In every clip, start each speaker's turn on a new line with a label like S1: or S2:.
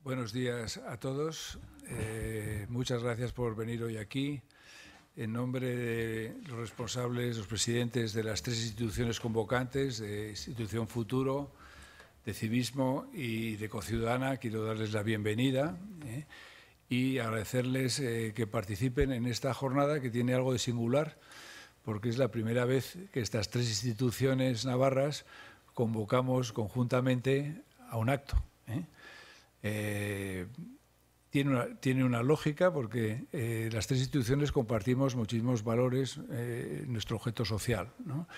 S1: Buenos días a todos. Muchas gracias por venir hoy aquí. En nombre de los responsables, los presidentes de las tres instituciones convocantes, de Institución Futuro, de Civismo y de Ecociudadana, quiero darles la bienvenida y agradecerles que participen en esta jornada que tiene algo de singular, porque es la primera vez que estas tres instituciones navarras convocamos conjuntamente a un acto. Tiene una lógica porque las tres instituciones compartimos muchísimos valores en nuestro objeto social, ¿no?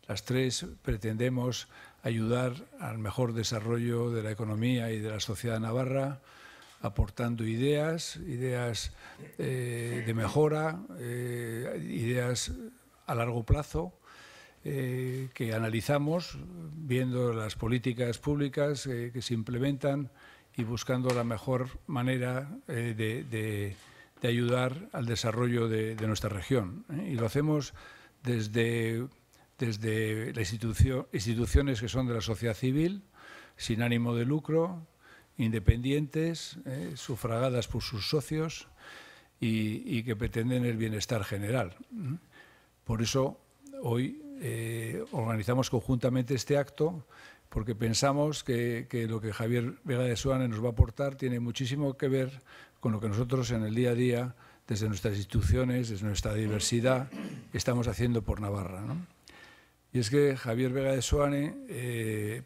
S1: Las tres pretendemos ayudar al mejor desarrollo de la economía y de la sociedad navarra, aportando ideas de mejora, ideas a largo plazo, que analizamos viendo las políticas públicas que se implementan y buscando la mejor manera de ayudar al desarrollo de nuestra región. Y lo hacemos desde las instituciones que son de la sociedad civil, sin ánimo de lucro, independientes, sufragadas por sus socios y que pretenden el bienestar general. Por eso hoy organizamos conjuntamente este acto, porque pensamos que lo que Javier Vega de Soane nos va a aportar tiene muchísimo que ver con lo que nosotros en el día a día, desde nuestras instituciones, desde nuestra diversidad, estamos haciendo por Navarra, ¿no? Y es que Javier Vega de Soane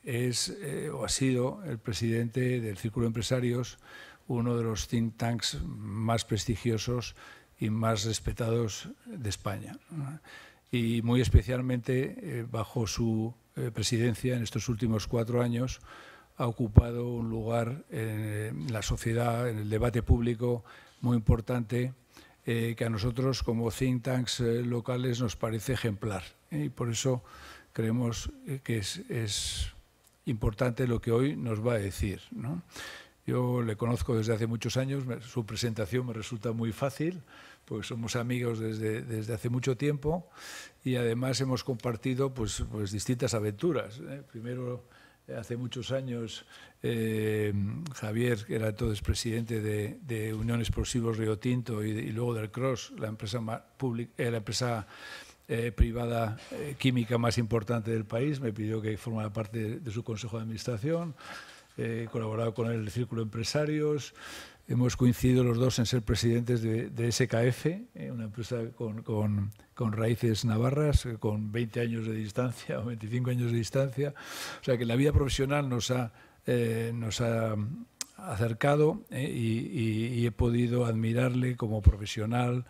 S1: ha sido el presidente del Círculo de Empresarios, uno de los think tanks más prestigiosos y más respetados de España, ¿no? Y muy especialmente bajo su presidencia en estos últimos 4 años ha ocupado un lugar en la sociedad, en el debate público muy importante, que a nosotros como think tanks locales nos parece ejemplar, y por eso creemos que es importante lo que hoy nos va a decir, ¿no? Yo le conozco desde hace muchos años, su presentación me resulta muy fácil, pues somos amigos desde hace mucho tiempo y además hemos compartido pues distintas aventuras. Primero, hace muchos años, Javier, que era entonces presidente de Unión Explosivos Río Tinto y luego del CROSS, la empresa privada química más importante del país, me pidió que formara parte de su consejo de administración. He colaborado con el Círculo de Empresarios. Hemos coincidido los dos en ser presidentes de SKF, una empresa con raíces navarras, con 20 años de distancia o 25 años de distancia. O sea que la vida profesional nos ha acercado y he podido admirarle como profesional,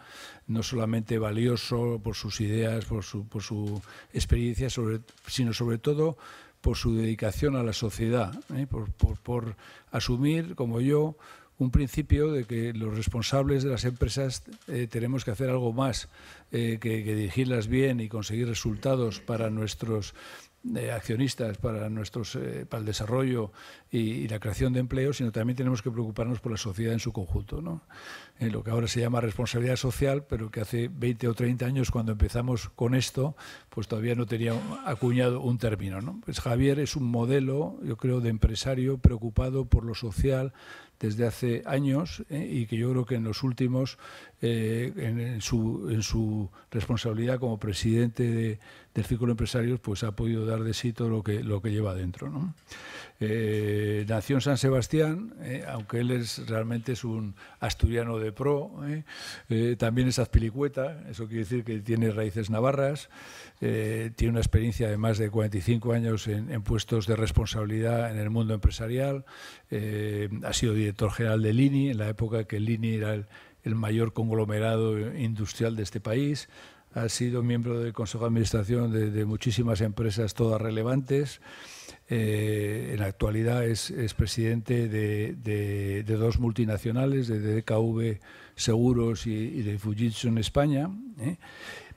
S1: no solamente valioso por sus ideas, por su experiencia, sino sobre todo por su dedicación a la sociedad, por asumir, como yo, un principio de que los responsables de las empresas tenemos que hacer algo más que dirigirlas bien y conseguir resultados para nuestros accionistas, para el desarrollo y la creación de empleo, sino también tenemos que preocuparnos por la sociedad en su conjunto, ¿no? Lo que ahora se llama responsabilidad social, pero que hace 20 o 30 años, cuando empezamos con esto, pues todavía no tenía acuñado un término, ¿no? Pues Javier es un modelo, yo creo, de empresario preocupado por lo social desde hace años, y que yo creo que en los últimos, en su responsabilidad como presidente del Círculo de Empresarios, pues ha podido dar de sí todo lo que lleva dentro, ¿no? Nació en San Sebastián, aunque él realmente es un asturiano de pro, también es azpilicueta, eso quiere decir que tiene raíces navarras, tiene una experiencia de más de 45 años en puestos de responsabilidad en el mundo empresarial, ha sido director general de Lini, en la época que Lini era el mayor conglomerado industrial de este país. Ha sido miembro del Consejo de Administración de muchísimas empresas, todas relevantes. En la actualidad es presidente de 2 multinacionales, de DKV Seguros y de Fujitsu en España.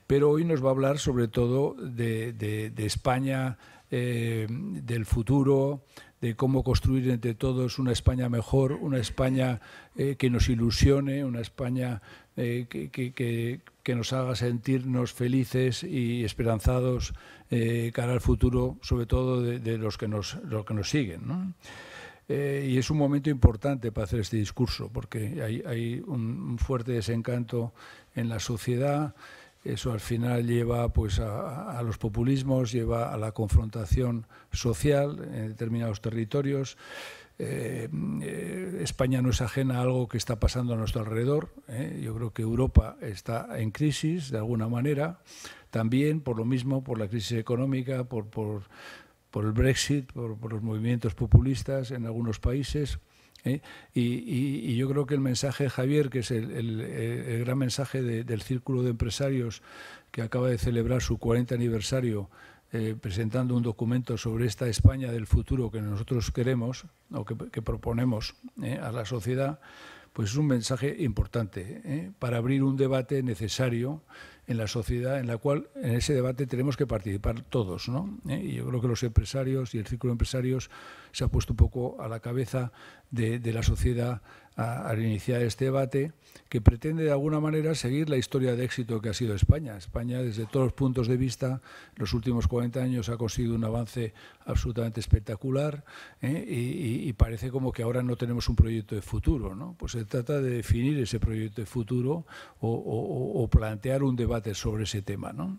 S1: Pero hoy nos va a hablar sobre todo de España, del futuro, de cómo construir entre todos una España mejor, una España que nos ilusione, una España que nos haga sentirnos felices y esperanzados cara al futuro, sobre todo de los que nos siguen, ¿no? Y es un momento importante para hacer este discurso, porque hay un fuerte desencanto en la sociedad. Eso al final lleva pues a los populismos, lleva a la confrontación social en determinados territorios. España no es ajena a algo que está pasando a nuestro alrededor. Yo creo que Europa está en crisis de alguna manera, también por lo mismo, por la crisis económica, por el Brexit, por los movimientos populistas en algunos países. Y yo creo que el mensaje de Javier, que es el gran mensaje del Círculo de Empresarios, que acaba de celebrar su 40 aniversario, presentando un documento sobre esta España del futuro que nosotros queremos o que proponemos a la sociedad, pues es un mensaje importante para abrir un debate necesario en la sociedad, en la cual en ese debate tenemos que participar todos, ¿no? Y yo creo que los empresarios y el Círculo de Empresarios se ha puesto un poco a la cabeza de la sociedad al iniciar este debate, que pretende de alguna manera seguir la historia de éxito que ha sido España. España, desde todos los puntos de vista, en los últimos 40 años ha conseguido un avance absolutamente espectacular, y parece como que ahora no tenemos un proyecto de futuro, ¿no? Pues se trata de definir ese proyecto de futuro o plantear un debate sobre ese tema, ¿no?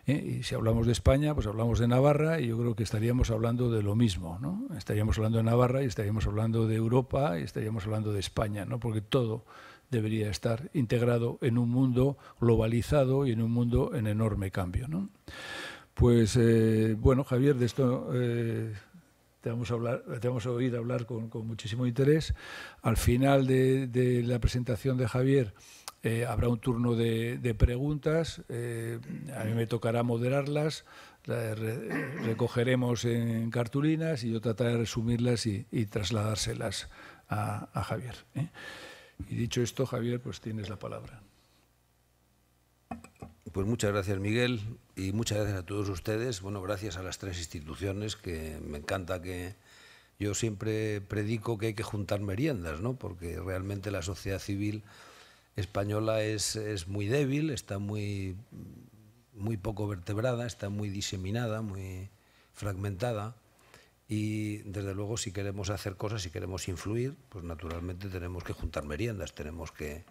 S1: Y si hablamos de España, pues hablamos de Navarra, y yo creo que estaríamos hablando de lo mismo, ¿no? Estaríamos hablando de Navarra y estaríamos hablando de Europa y estaríamos hablando de España, ¿no? Porque todo debería estar integrado en un mundo globalizado y en un mundo en enorme cambio, ¿no? Pues bueno, Javier, de esto te vamos a oír hablar con muchísimo interés. Al final de la presentación de Javier habrá un turno de preguntas. A mí me tocará moderarlas, recogeremos en cartulinas y yo trataré de resumirlas y trasladárselas a Javier. Y dicho esto, Javier, pues tienes la palabra.
S2: Pues muchas gracias, Miguel, y muchas gracias a todos ustedes. Bueno, gracias a las tres instituciones, que me encanta que yo siempre predico que hay que juntar meriendas, ¿no? Porque realmente la sociedad civil española es muy débil, está muy poco vertebrada, está muy diseminada, muy fragmentada, y desde luego si queremos hacer cosas, si queremos influir, pues naturalmente tenemos que juntar meriendas, tenemos que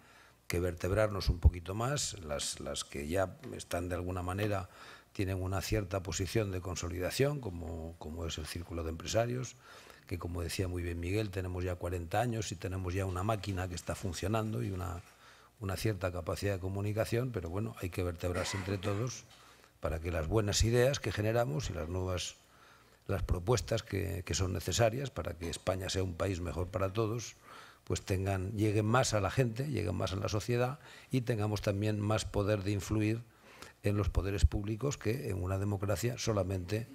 S2: vertebrarnos un poquito más. Las que ya están de alguna manera tienen una cierta posición de consolidación, como es el Círculo de Empresarios, que, como decía muy bien Miguel, tenemos ya 40 años y tenemos ya una máquina que está funcionando y una cierta capacidad de comunicación, pero bueno, hay que vertebrarse entre todos para que las buenas ideas que generamos y las propuestas que son necesarias para que España sea un país mejor para todos, pues lleguen más a la gente, lleguen más a la sociedad y tengamos también más poder de influir en los poderes públicos, que en una democracia solamente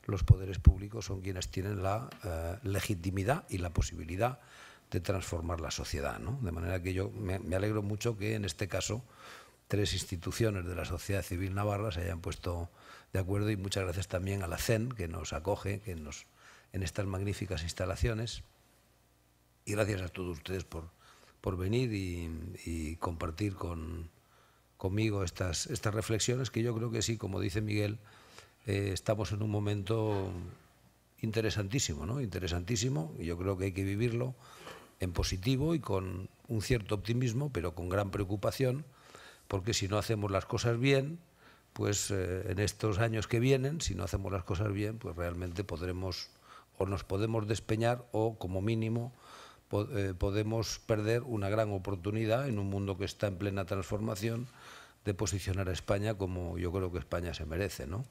S2: los poderes públicos son quienes tienen la legitimidad y la posibilidad de transformar la sociedad, ¿no? De manera que yo me alegro mucho que en este caso tres instituciones de la sociedad civil navarra se hayan puesto de acuerdo, y muchas gracias también a la CEN, que nos acoge en estas magníficas instalaciones. Y gracias a todos ustedes por venir y compartir conmigo estas reflexiones, que yo creo que sí, como dice Miguel, estamos en un momento interesantísimo, ¿no? Interesantísimo, y yo creo que hay que vivirlo en positivo y con un cierto optimismo, pero con gran preocupación, porque si no hacemos las cosas bien, pues en estos años que vienen, si no hacemos las cosas bien, pues realmente nos podemos despeñar, o como mínimo podemos perder una gran oportunidad en un mundo que está en plena transformación, de posicionar a España como yo creo que España se merece, ¿no?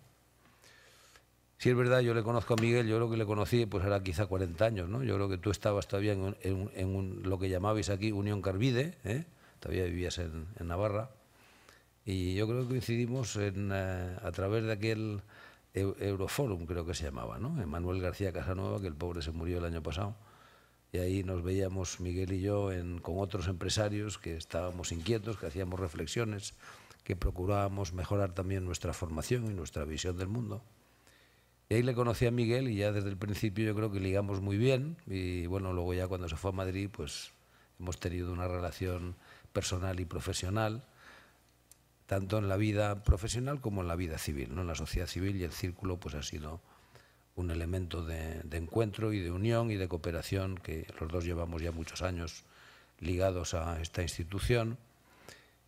S2: Si es verdad, yo le conozco a Miguel, yo creo que le conocí pues ahora quizá 40 años, ¿no? Yo creo que tú estabas todavía en lo que llamabais aquí Unión Carbide, todavía vivías en Navarra, y yo creo que coincidimos a través de aquel Euroforum, creo que se llamaba, ¿no? Manuel García Casanueva, que el pobre se murió el año pasado. Y ahí nos veíamos Miguel y yo con otros empresarios que estábamos inquietos, que hacíamos reflexiones, que procurábamos mejorar también nuestra formación y nuestra visión del mundo. Y ahí le conocí a Miguel y ya desde el principio yo creo que ligamos muy bien, y bueno, luego ya cuando se fue a Madrid pues hemos tenido una relación personal y profesional, tanto en la vida profesional como en la vida civil, ¿no? En la sociedad civil, y el círculo pues ha sido un elemento de encuentro y de unión y de cooperación que los dos llevamos ya muchos años ligados a esta institución.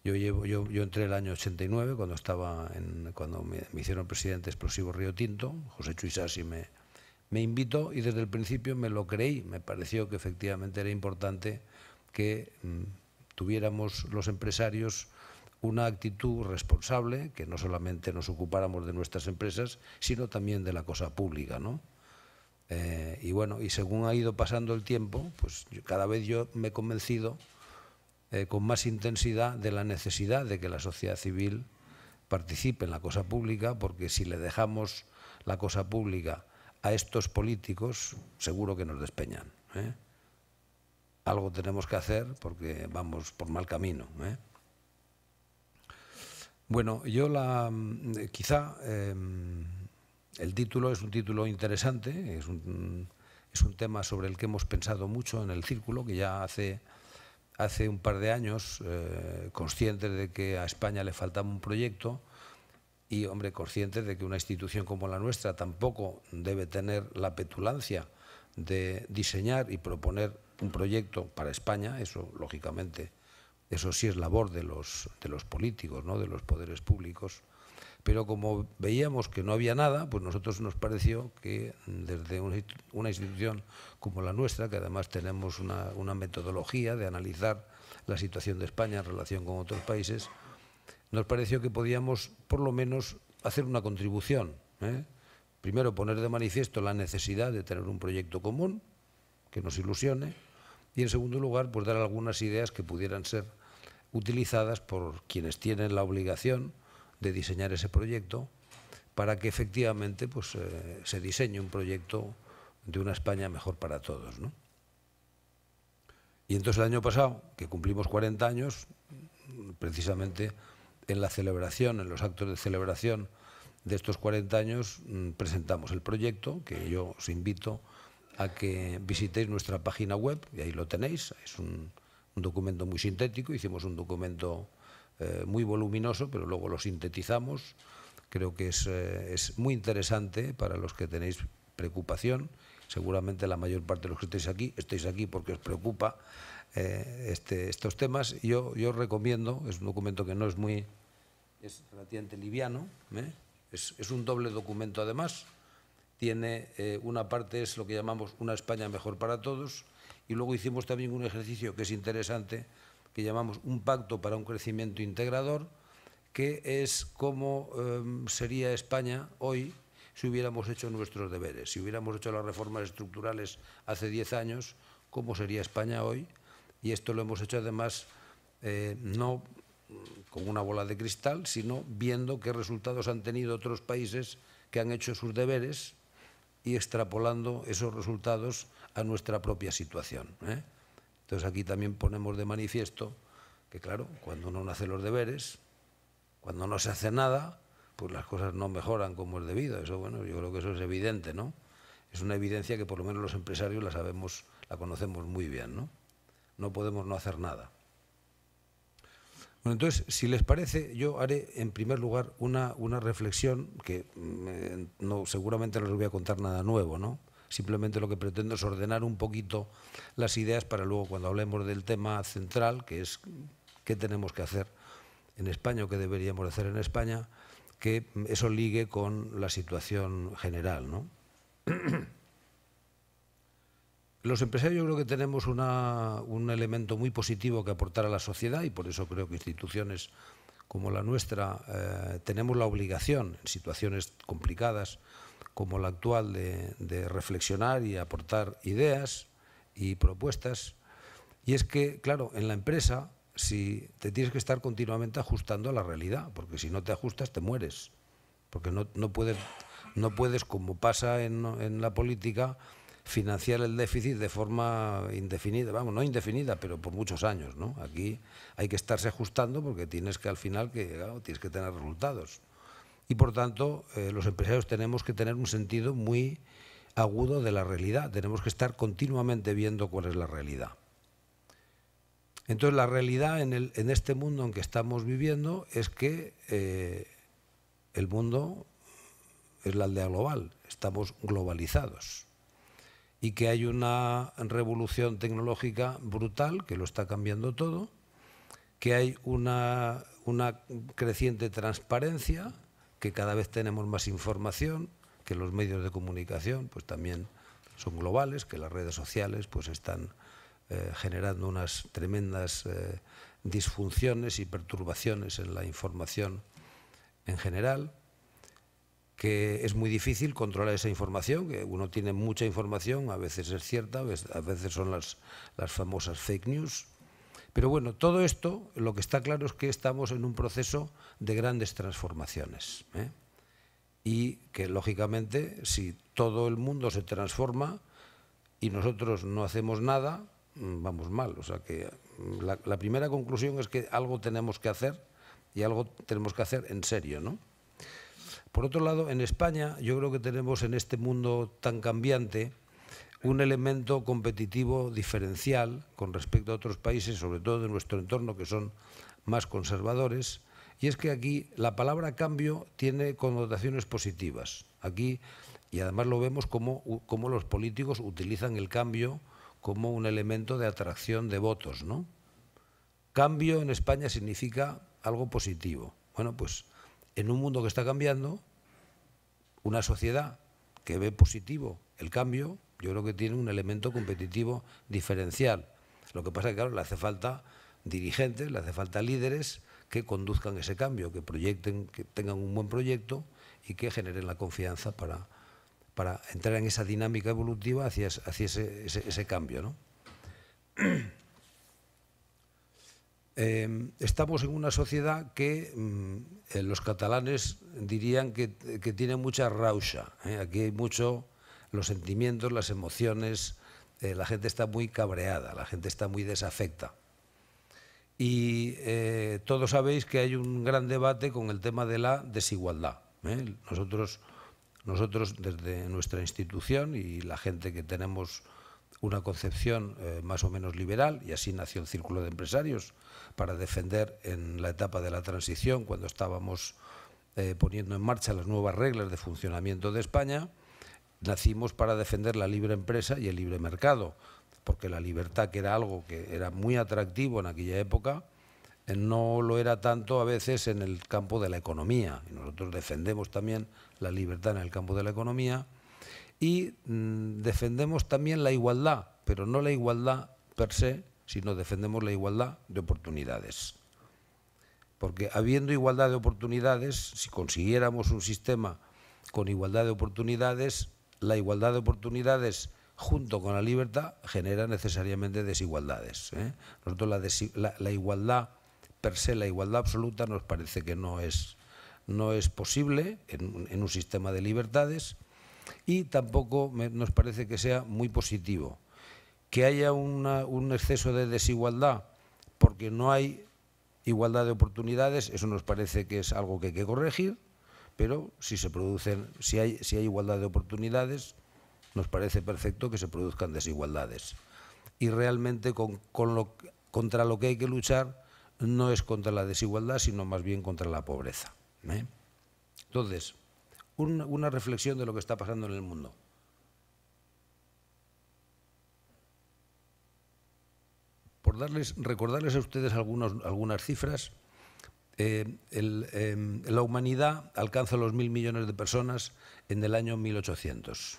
S2: Yo entré el año 89 cuando me hicieron presidente Explosivo Río Tinto. José Chuisasi me invitó y desde el principio me lo creí. Me pareció que efectivamente era importante que tuviéramos los empresarios una actitud responsable, que no solamente nos ocupáramos de nuestras empresas, sino también de la cosa pública, ¿no? Y bueno, y según ha ido pasando el tiempo, pues cada vez yo me he convencido con más intensidad de la necesidad de que la sociedad civil participe en la cosa pública, porque si le dejamos la cosa pública a estos políticos, seguro que nos despeñan, ¿eh? Algo tenemos que hacer porque vamos por mal camino, ¿eh? Bueno, yo quizá el título es un título interesante, es un tema sobre el que hemos pensado mucho en el Círculo, que ya hace un par de años, conscientes de que a España le faltaba un proyecto y, hombre, conscientes de que una institución como la nuestra tampoco debe tener la petulancia de diseñar y proponer un proyecto para España. Eso, lógicamente, eso sí es labor de los políticos, ¿no?, de los poderes públicos. Pero como veíamos que no había nada, pues nosotros nos pareció que desde una institución como la nuestra, que además tenemos una metodología de analizar la situación de España en relación con otros países, nos pareció que podíamos por lo menos hacer una contribución, ¿eh? Primero, poner de manifiesto la necesidad de tener un proyecto común que nos ilusione y, en segundo lugar, pues dar algunas ideas que pudieran ser utilizadas por quienes tienen la obligación de diseñar ese proyecto para que efectivamente pues, se diseñe un proyecto de una España mejor para todos, ¿no? Y entonces el año pasado, que cumplimos 40 años, precisamente en la celebración, en los actos de celebración de estos 40 años, presentamos el proyecto, que yo os invito a que visitéis nuestra página web, y ahí lo tenéis. Es un documento muy sintético, hicimos un documento muy voluminoso, pero luego lo sintetizamos. Creo que es muy interesante para los que tenéis preocupación. Seguramente la mayor parte de los que estáis aquí porque os preocupa estos temas. Yo recomiendo, es un documento que no es es relativamente liviano, ¿eh? Es un doble documento además. Tiene una parte, es lo que llamamos una España mejor para todos, y luego hicimos también un ejercicio que es interesante, que llamamos un pacto para un crecimiento integrador, que es cómo sería España hoy si hubiéramos hecho nuestros deberes, si hubiéramos hecho las reformas estructurales hace 10 años, cómo sería España hoy. Y esto lo hemos hecho además no con una bola de cristal, sino viendo qué resultados han tenido otros países que han hecho sus deberes y extrapolando esos resultados a nuestra propia situación, ¿eh? Entonces aquí también ponemos de manifiesto que, claro, cuando uno no hace los deberes, cuando no se hace nada, pues las cosas no mejoran como es debido. Eso, bueno, yo creo que eso es evidente, ¿no? Es una evidencia que por lo menos los empresarios la conocemos muy bien, ¿no? No podemos no hacer nada. Bueno, entonces, si les parece, yo haré en primer lugar una reflexión que seguramente no les voy a contar nada nuevo, ¿no? Simplemente lo que pretendo es ordenar un poquito las ideas para luego, cuando hablemos del tema central, que es qué tenemos que hacer en España o qué deberíamos hacer en España, que eso ligue con la situación general, ¿no? Los empresarios, yo creo que tenemos un elemento muy positivo que aportar a la sociedad, y por eso creo que instituciones como la nuestra tenemos la obligación, en situaciones complicadas como la actual, de reflexionar y aportar ideas y propuestas. Y es que, claro, en la empresa si te tienes que estar continuamente ajustando a la realidad, porque si no te ajustas te mueres, porque no puedes, como pasa en la política, financiar el déficit de forma indefinida, vamos, no indefinida, pero por muchos años, ¿no? Aquí hay que estarse ajustando porque tienes que al final tienes que tener resultados. Y por tanto, los empresarios tenemos que tener un sentido muy agudo de la realidad, tenemos que estar continuamente viendo cuál es la realidad. Entonces, la realidad en este mundo en que estamos viviendo es que el mundo es la aldea global, estamos globalizados. Y que hay una revolución tecnológica brutal que lo está cambiando todo, que hay una creciente transparencia, que cada vez tenemos más información, que los medios de comunicación pues también son globales, que las redes sociales pues están generando unas tremendas disfunciones y perturbaciones en la información en general, que es muy difícil controlar esa información, que uno tiene mucha información, a veces es cierta, a veces son las famosas fake news. Pero bueno, todo esto, lo que está claro es que estamos en un proceso de grandes transformaciones, ¿eh? Y que, lógicamente, si todo el mundo se transforma y nosotros no hacemos nada, vamos mal. O sea que la primera conclusión es que algo tenemos que hacer y algo tenemos que hacer en serio, ¿no? Por otro lado, en España yo creo que tenemos en este mundo tan cambiante un elemento competitivo diferencial con respecto a otros países, sobre todo de nuestro entorno, que son más conservadores, y es que aquí la palabra cambio tiene connotaciones positivas. Aquí, y además lo vemos como los políticos utilizan el cambio como un elemento de atracción de votos, ¿no? Cambio en España significa algo positivo. Bueno, pues en un mundo que está cambiando, una sociedad que ve positivo el cambio, yo creo que tiene un elemento competitivo diferencial. Lo que pasa es que, claro, le hace falta dirigentes, le hace falta líderes que conduzcan ese cambio, que proyecten, que tengan un buen proyecto y que generen la confianza para entrar en esa dinámica evolutiva hacia ese cambio, ¿no? Estamos en una sociedad que los catalanes dirían que tiene mucha rauxa, ¿eh? Aquí hay mucho los sentimientos, las emociones, la gente está muy cabreada, la gente está muy desafecta. Y todos sabéis que hay un gran debate con el tema de la desigualdad, ¿eh? Nosotros desde nuestra institución y la gente que tenemos una concepción más o menos liberal, y así nació el Círculo de Empresarios, para defender en la etapa de la transición, cuando estábamos poniendo en marcha las nuevas reglas de funcionamiento de España, nacimos para defender la libre empresa y el libre mercado, porque la libertad, que era algo que era muy atractivo en aquella época, no lo era tanto a veces en el campo de la economía. Y nosotros defendemos también la libertad en el campo de la economía y defendemos también la igualdad, pero no la igualdad per se, sino defendemos la igualdad de oportunidades. Porque habiendo igualdad de oportunidades, si consiguiéramos un sistema con igualdad de oportunidades, la igualdad de oportunidades junto con la libertad genera necesariamente desigualdades, ¿eh? Nosotros la igualdad per se, la igualdad absoluta, nos parece que no es posible en un sistema de libertades, y tampoco nos parece que sea muy positivo que haya un exceso de desigualdad porque no hay igualdad de oportunidades. Eso nos parece que es algo que hay que corregir, pero si hay igualdad de oportunidades, nos parece perfecto que se produzcan desigualdades. Y realmente contra lo que hay que luchar no es contra la desigualdad, sino más bien contra la pobreza, ¿eh? Entonces, una reflexión de lo que está pasando en el mundo. Por recordarles a ustedes algunas cifras, la humanidad alcanza los 1.000 millones de personas en el año 1800.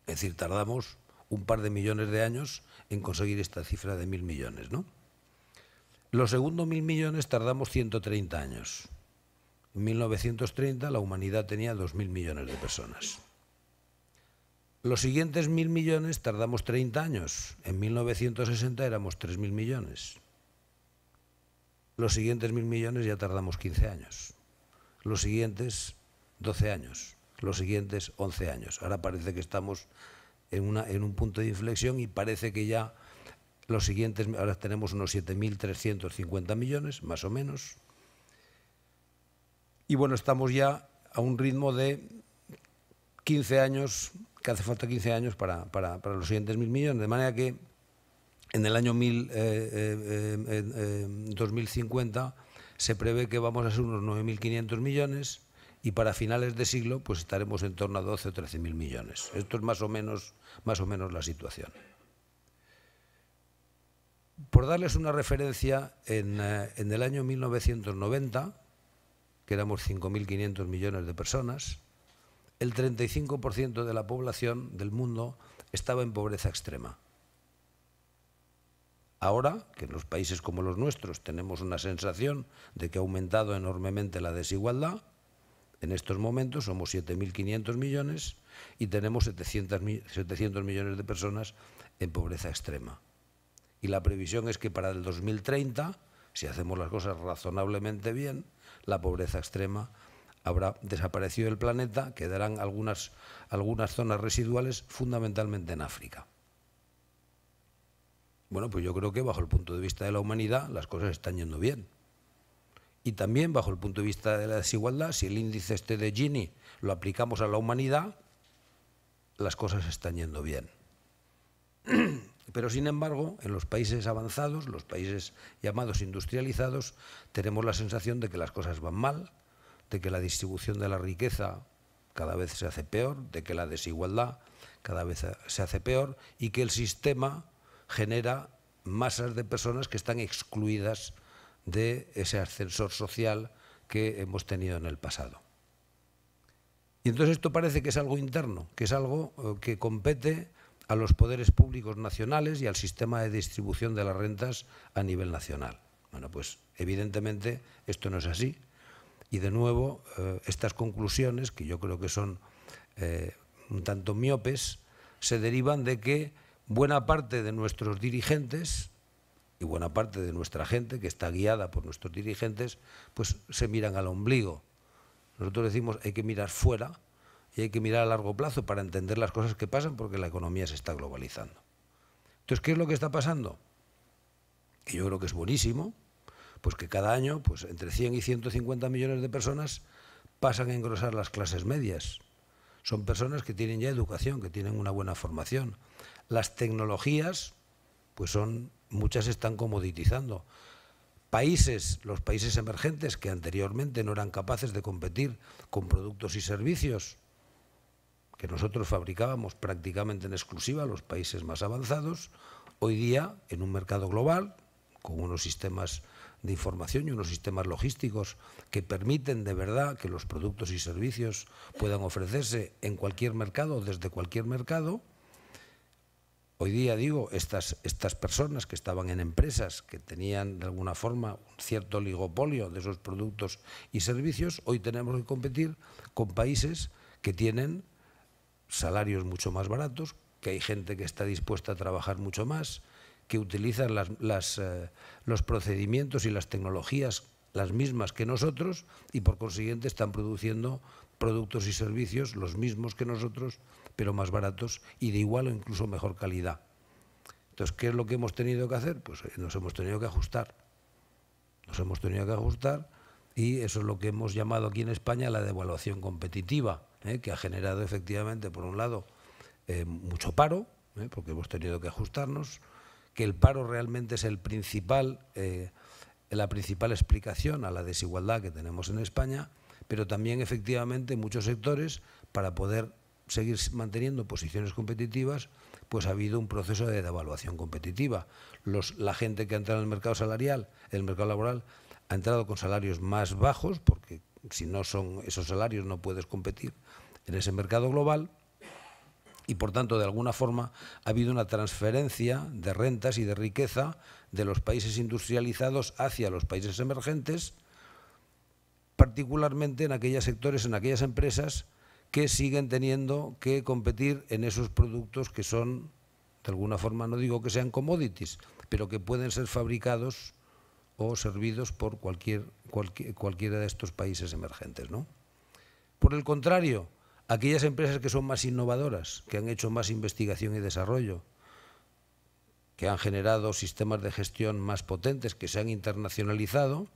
S2: Es decir, tardamos un par de millones de años en conseguir esta cifra de 1.000 millones, ¿no? Los segundos 1.000 millones tardamos 130 años. En 1930 la humanidad tenía 2.000 millones de personas. Los siguientes 1.000 millones tardamos 30 años. En 1960 éramos 3.000 millones. Los siguientes 1.000 millones ya tardamos 15 años. Los siguientes 12 años. Los siguientes 11 años. Ahora parece que estamos en un punto de inflexión y parece que ya los siguientes, ahora tenemos unos 7.350 millones, más o menos. Y bueno, estamos ya a un ritmo de 15 años, que hace falta 15 años para los siguientes 1.000 millones, de manera que en el año 2050 se prevé que vamos a ser unos 9.500 millones y para finales de siglo pues estaremos en torno a 12 o 13.000 millones. Esto es más o menos la situación. Por darles una referencia, en el año 1990, que éramos 5.500 millones de personas, el 35% de la población del mundo estaba en pobreza extrema. Ahora, que en los países como los nuestros tenemos una sensación de que ha aumentado enormemente la desigualdad, en estos momentos somos 7.500 millones y tenemos 700 millones de personas en pobreza extrema. Y la previsión es que para el 2030, si hacemos las cosas razonablemente bien, la pobreza extrema habrá desaparecido del planeta, quedarán algunas zonas residuales, fundamentalmente en África. Bueno, pues yo creo que bajo el punto de vista de la humanidad las cosas están yendo bien. Y también bajo el punto de vista de la desigualdad, si el índice este de Gini lo aplicamos a la humanidad, las cosas están yendo bien. Pero sin embargo, en los países avanzados, los países llamados industrializados, tenemos la sensación de que las cosas van mal, de que la distribución de la riqueza cada vez se hace peor, de que la desigualdad cada vez se hace peor y que el sistema genera masas de personas que están excluidas de ese ascensor social que hemos tenido en el pasado. Y entonces esto parece que es algo interno, que es algo que compete a los poderes públicos nacionales y al sistema de distribución de las rentas a nivel nacional. Bueno, pues evidentemente esto no es así. Y de nuevo, estas conclusiones, que yo creo que son un tanto miopes, se derivan de que buena parte de nuestros dirigentes y buena parte de nuestra gente, que está guiada por nuestros dirigentes, pues se miran al ombligo. Nosotros decimos hay que mirar fuera y hay que mirar a largo plazo para entender las cosas que pasan porque la economía se está globalizando. Entonces, ¿qué es lo que está pasando? Que yo creo que es buenísimo, pues que cada año pues entre 100 y 150 millones de personas pasan a engrosar las clases medias. Son personas que tienen ya educación, que tienen una buena formación. Las tecnologías, pues muchas se están comoditizando. Los países emergentes que anteriormente no eran capaces de competir con productos y servicios que nosotros fabricábamos prácticamente en exclusiva, los países más avanzados, hoy día en un mercado global, con unos sistemas de información y unos sistemas logísticos que permiten de verdad que los productos y servicios puedan ofrecerse en cualquier mercado, desde cualquier mercado. Hoy día, digo, estas personas que estaban en empresas que tenían de alguna forma un cierto oligopolio de esos productos y servicios, hoy tenemos que competir con países que tienen salarios mucho más baratos, que hay gente que está dispuesta a trabajar mucho más, que utilizan los procedimientos y las tecnologías las mismas que nosotros y por consiguiente están produciendo productos y servicios los mismos que nosotros, pero más baratos y de igual o incluso mejor calidad. Entonces, ¿qué es lo que hemos tenido que hacer? Pues nos hemos tenido que ajustar. Nos hemos tenido que ajustar y eso es lo que hemos llamado aquí en España la devaluación competitiva, que ha generado efectivamente, por un lado, mucho paro, porque hemos tenido que ajustarnos, que el paro realmente es la principal explicación a la desigualdad que tenemos en España, pero también efectivamente en muchos sectores, para poder seguir manteniendo posiciones competitivas, pues ha habido un proceso de devaluación competitiva. La gente que ha entrado en el mercado salarial, en el mercado laboral, ha entrado con salarios más bajos, porque si no son esos salarios no puedes competir en ese mercado global, y por tanto de alguna forma ha habido una transferencia de rentas y de riqueza de los países industrializados hacia los países emergentes, particularmente en aquellos sectores, en aquellas empresas que siguen teniendo que competir en esos productos que son, de alguna forma, no digo que sean commodities, pero que pueden ser fabricados o servidos por cualquiera de estos países emergentes, ¿no? Por el contrario, aquellas empresas que son más innovadoras, que han hecho más investigación y desarrollo, que han generado sistemas de gestión más potentes, que se han internacionalizado,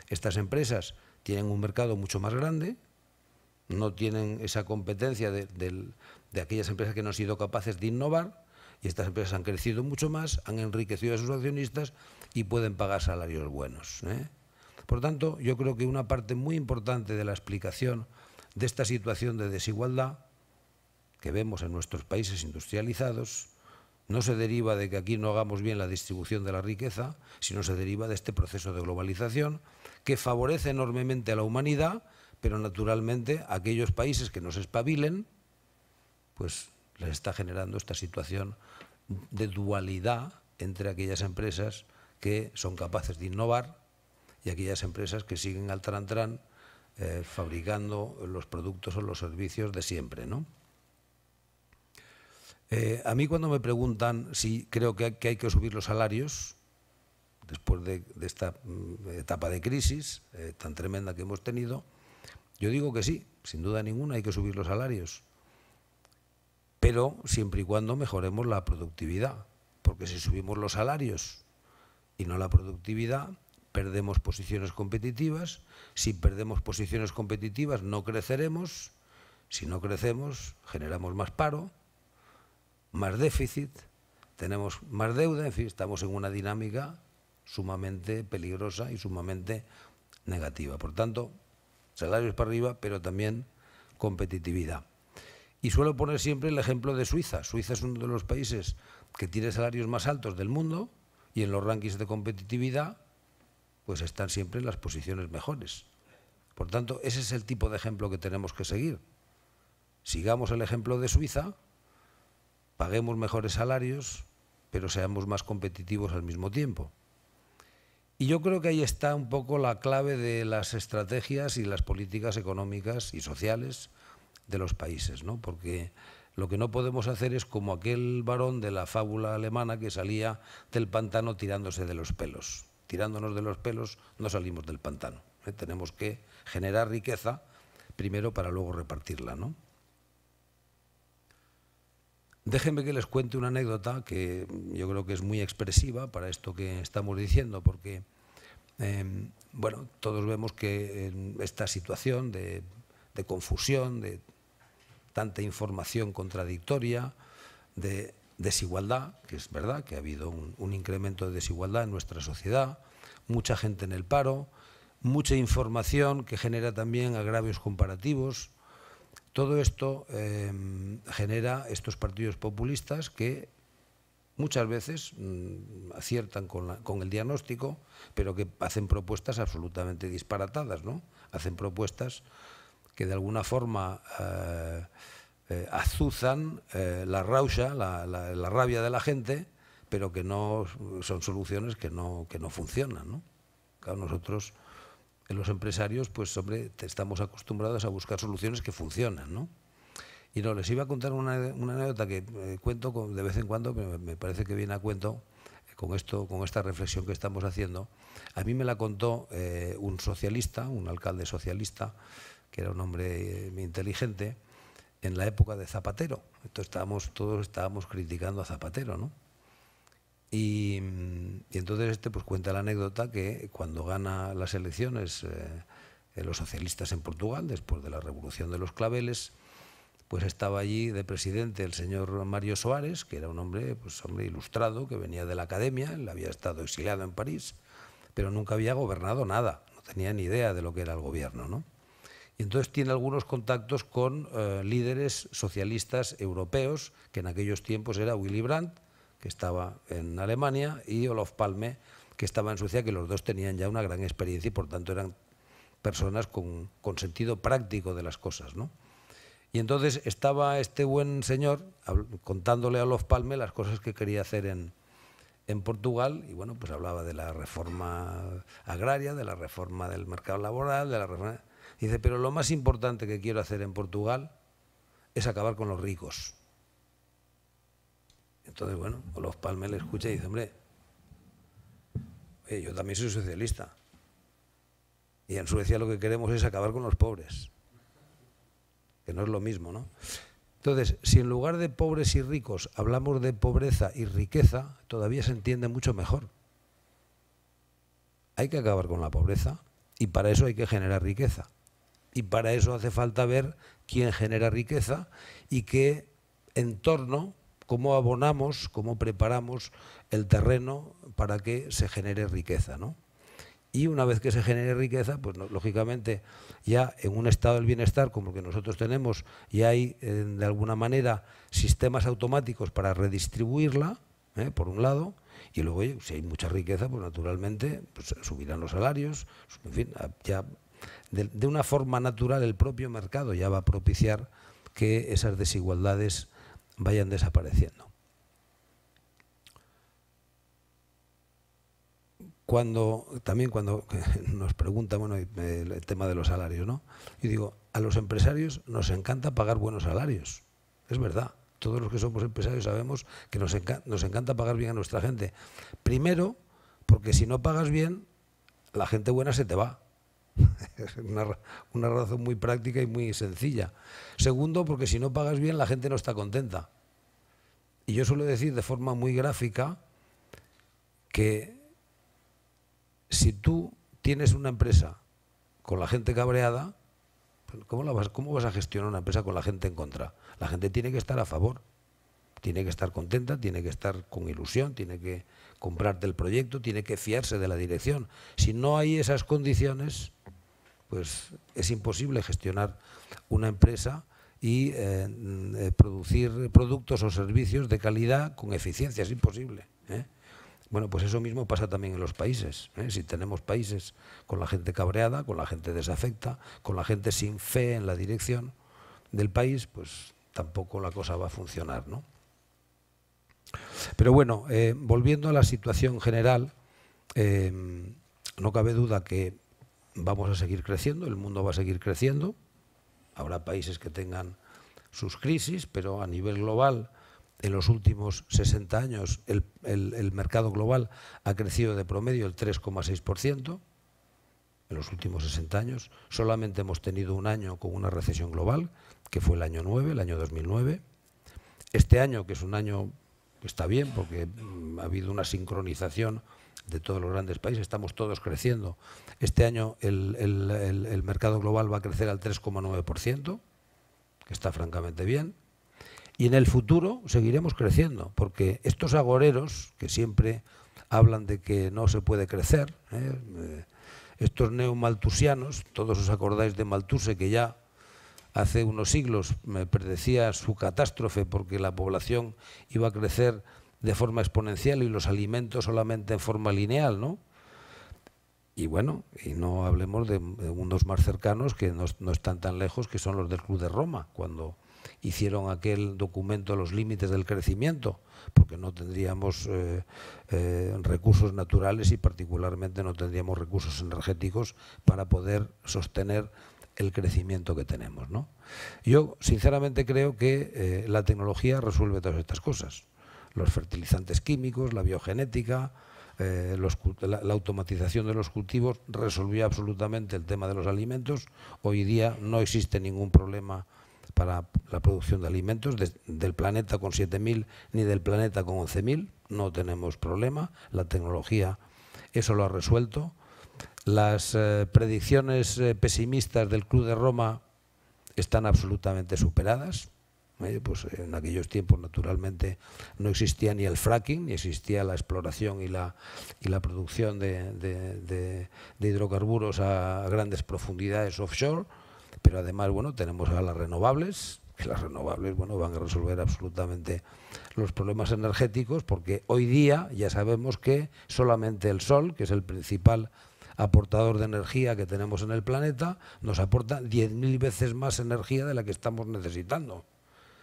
S2: estas empresas tienen un mercado mucho más grande, no tienen esa competencia de aquellas empresas que no han sido capaces de innovar, y estas empresas han crecido mucho más, han enriquecido a sus accionistas y pueden pagar salarios buenos, Por tanto, yo creo que una parte muy importante de la explicación de esta situación de desigualdad que vemos en nuestros países industrializados no se deriva de que aquí no hagamos bien la distribución de la riqueza, sino se deriva de este proceso de globalización que favorece enormemente a la humanidad, pero naturalmente a aquellos países que no se espabilen, pues les está generando esta situación de dualidad entre aquellas empresas que son capaces de innovar y aquellas empresas que siguen al trantrán fabricando los productos o los servicios de siempre, ¿no? A mí cuando me preguntan si creo que hay que subir los salarios, después de esta etapa de crisis tan tremenda que hemos tenido, yo digo que sí, sin duda ninguna hay que subir los salarios, pero siempre y cuando mejoremos la productividad, porque si subimos los salarios y no la productividad, perdemos posiciones competitivas. Si perdemos posiciones competitivas no creceremos, si no crecemos generamos más paro, más déficit, tenemos más deuda, en fin, estamos en una dinámica sumamente peligrosa y sumamente negativa. Por tanto, salarios para arriba, pero también competitividad. Y suelo poner siempre el ejemplo de Suiza. Suiza es uno de los países que tiene salarios más altos del mundo y en los rankings de competitividad pues están siempre en las posiciones mejores. Por tanto, ese es el tipo de ejemplo que tenemos que seguir. Sigamos el ejemplo de Suiza, paguemos mejores salarios, pero seamos más competitivos al mismo tiempo. Y yo creo que ahí está un poco la clave de las estrategias y las políticas económicas y sociales de los países, ¿no? Porque lo que no podemos hacer es como aquel varón de la fábula alemana que salía del pantano tirándose de los pelos. Tirándonos de los pelos no salimos del pantano. Tenemos que generar riqueza primero para luego repartirla, ¿no? Déjenme que les cuente una anécdota que yo creo que es muy expresiva para esto que estamos diciendo, porque bueno, todos vemos que en esta situación de confusión, de tanta información contradictoria, de desigualdad, que es verdad que ha habido un incremento de desigualdad en nuestra sociedad, mucha gente en el paro, mucha información que genera también agravios comparativos. Todo esto genera estos partidos populistas que muchas veces aciertan con el diagnóstico, pero que hacen propuestas absolutamente disparatadas, ¿no? Hacen propuestas que de alguna forma azuzan la rauxa, la rabia de la gente, pero que no son soluciones que no funcionan, ¿no? Claro, nosotros, los empresarios, pues hombre, estamos acostumbrados a buscar soluciones que funcionan, ¿no? Y no, les iba a contar una anécdota que cuento de vez en cuando, pero me parece que viene a cuento con esta reflexión que estamos haciendo. A mí me la contó un socialista, un alcalde socialista, que era un hombre muy inteligente, en la época de Zapatero. Entonces todos estábamos criticando a Zapatero, ¿no? Y entonces pues cuenta la anécdota que cuando gana las elecciones los socialistas en Portugal, después de la Revolución de los Claveles, pues estaba allí de presidente el señor Mário Soares, que era un hombre, pues, hombre ilustrado, que venía de la academia, él había estado exiliado en París, pero nunca había gobernado nada, no tenía ni idea de lo que era el gobierno, ¿no? Y entonces tiene algunos contactos con líderes socialistas europeos, que en aquellos tiempos era Willy Brandt, que estaba en Alemania, y Olof Palme, que estaba en Suecia, que los dos tenían ya una gran experiencia y por tanto eran personas con sentido práctico de las cosas, ¿no? Y entonces estaba este buen señor contándole a Olof Palme las cosas que quería hacer en Portugal, y bueno, pues hablaba de la reforma agraria, de la reforma del mercado laboral, de la reforma... Y dice, pero lo más importante que quiero hacer en Portugal es acabar con los ricos. Entonces, bueno, Olof Palme le escucha y dice, hombre, yo también soy socialista. Y en Suecia lo que queremos es acabar con los pobres. Que no es lo mismo, ¿no? Entonces, si en lugar de pobres y ricos hablamos de pobreza y riqueza, todavía se entiende mucho mejor. Hay que acabar con la pobreza y para eso hay que generar riqueza. Y para eso hace falta ver quién genera riqueza y qué entorno, cómo abonamos, cómo preparamos el terreno para que se genere riqueza, ¿no? Y una vez que se genere riqueza, pues lógicamente ya en un estado del bienestar como el que nosotros tenemos, ya hay de alguna manera sistemas automáticos para redistribuirla, por un lado, y luego si hay mucha riqueza, pues naturalmente pues, subirán los salarios, en fin, ya de una forma natural el propio mercado ya va a propiciar que esas desigualdades vayan desapareciendo. También cuando nos preguntan, bueno, el tema de los salarios, ¿no? Yo digo, a los empresarios nos encanta pagar buenos salarios. Es verdad, todos los que somos empresarios sabemos que nos encanta pagar bien a nuestra gente. Primero, porque si no pagas bien, la gente buena se te va. Es una razón muy práctica y muy sencilla. Segundo, porque si no pagas bien, la gente no está contenta. Y yo suelo decir de forma muy gráfica que si tú tienes una empresa con la gente cabreada, ¿cómo vas a gestionar una empresa con la gente en contra? La gente tiene que estar a favor, tiene que estar contenta, tiene que estar con ilusión, tiene que comprarte el proyecto, tiene que fiarse de la dirección. Si no hay esas condiciones, pues es imposible gestionar una empresa y producir productos o servicios de calidad con eficiencia, es imposible, ¿eh? Bueno, pues eso mismo pasa también en los países, ¿eh? Si tenemos países con la gente cabreada, con la gente desafecta, con la gente sin fe en la dirección del país, pues tampoco la cosa va a funcionar, ¿no? Pero bueno, volviendo a la situación general, no cabe duda que vamos a seguir creciendo, el mundo va a seguir creciendo, habrá países que tengan sus crisis, pero a nivel global, en los últimos 60 años, el mercado global ha crecido de promedio el 3,6%. En los últimos 60 años solamente hemos tenido un año con una recesión global, que fue el año 9, el año 2009. Este año, que es un año que está bien, porque ha habido una sincronización de todos los grandes países, estamos todos creciendo. Este año el mercado global va a crecer al 3,9%, que está francamente bien. Y en el futuro seguiremos creciendo, porque estos agoreros que siempre hablan de que no se puede crecer, estos neomaltusianos, todos os acordáis de Malthuse, que ya hace unos siglos me predecía su catástrofe porque la población iba a crecer de forma exponencial y los alimentos solamente en forma lineal, ¿no? Y bueno, y no hablemos de unos más cercanos que no están tan lejos, que son los del Club de Roma, cuando hicieron aquel documento Los límites del crecimiento, porque no tendríamos recursos naturales y particularmente no tendríamos recursos energéticos para poder sostener el crecimiento que tenemos, ¿no? Yo sinceramente creo que la tecnología resuelve todas estas cosas. Los fertilizantes químicos, la biogenética, la automatización de los cultivos resolvió absolutamente el tema de los alimentos. Hoy día no existe ningún problema para la producción de alimentos del planeta con 7.000 ni del planeta con 11.000, no tenemos problema, la tecnología eso lo ha resuelto. Las predicciones pesimistas del Club de Roma están absolutamente superadas. Pues en aquellos tiempos naturalmente no existía ni el fracking, ni existía la exploración y la producción de hidrocarburos a grandes profundidades offshore. Pero además, bueno, tenemos a las renovables, que las renovables, bueno, van a resolver absolutamente los problemas energéticos, porque hoy día ya sabemos que solamente el sol, que es el principal aportador de energía que tenemos en el planeta, nos aporta 10.000 veces más energía de la que estamos necesitando.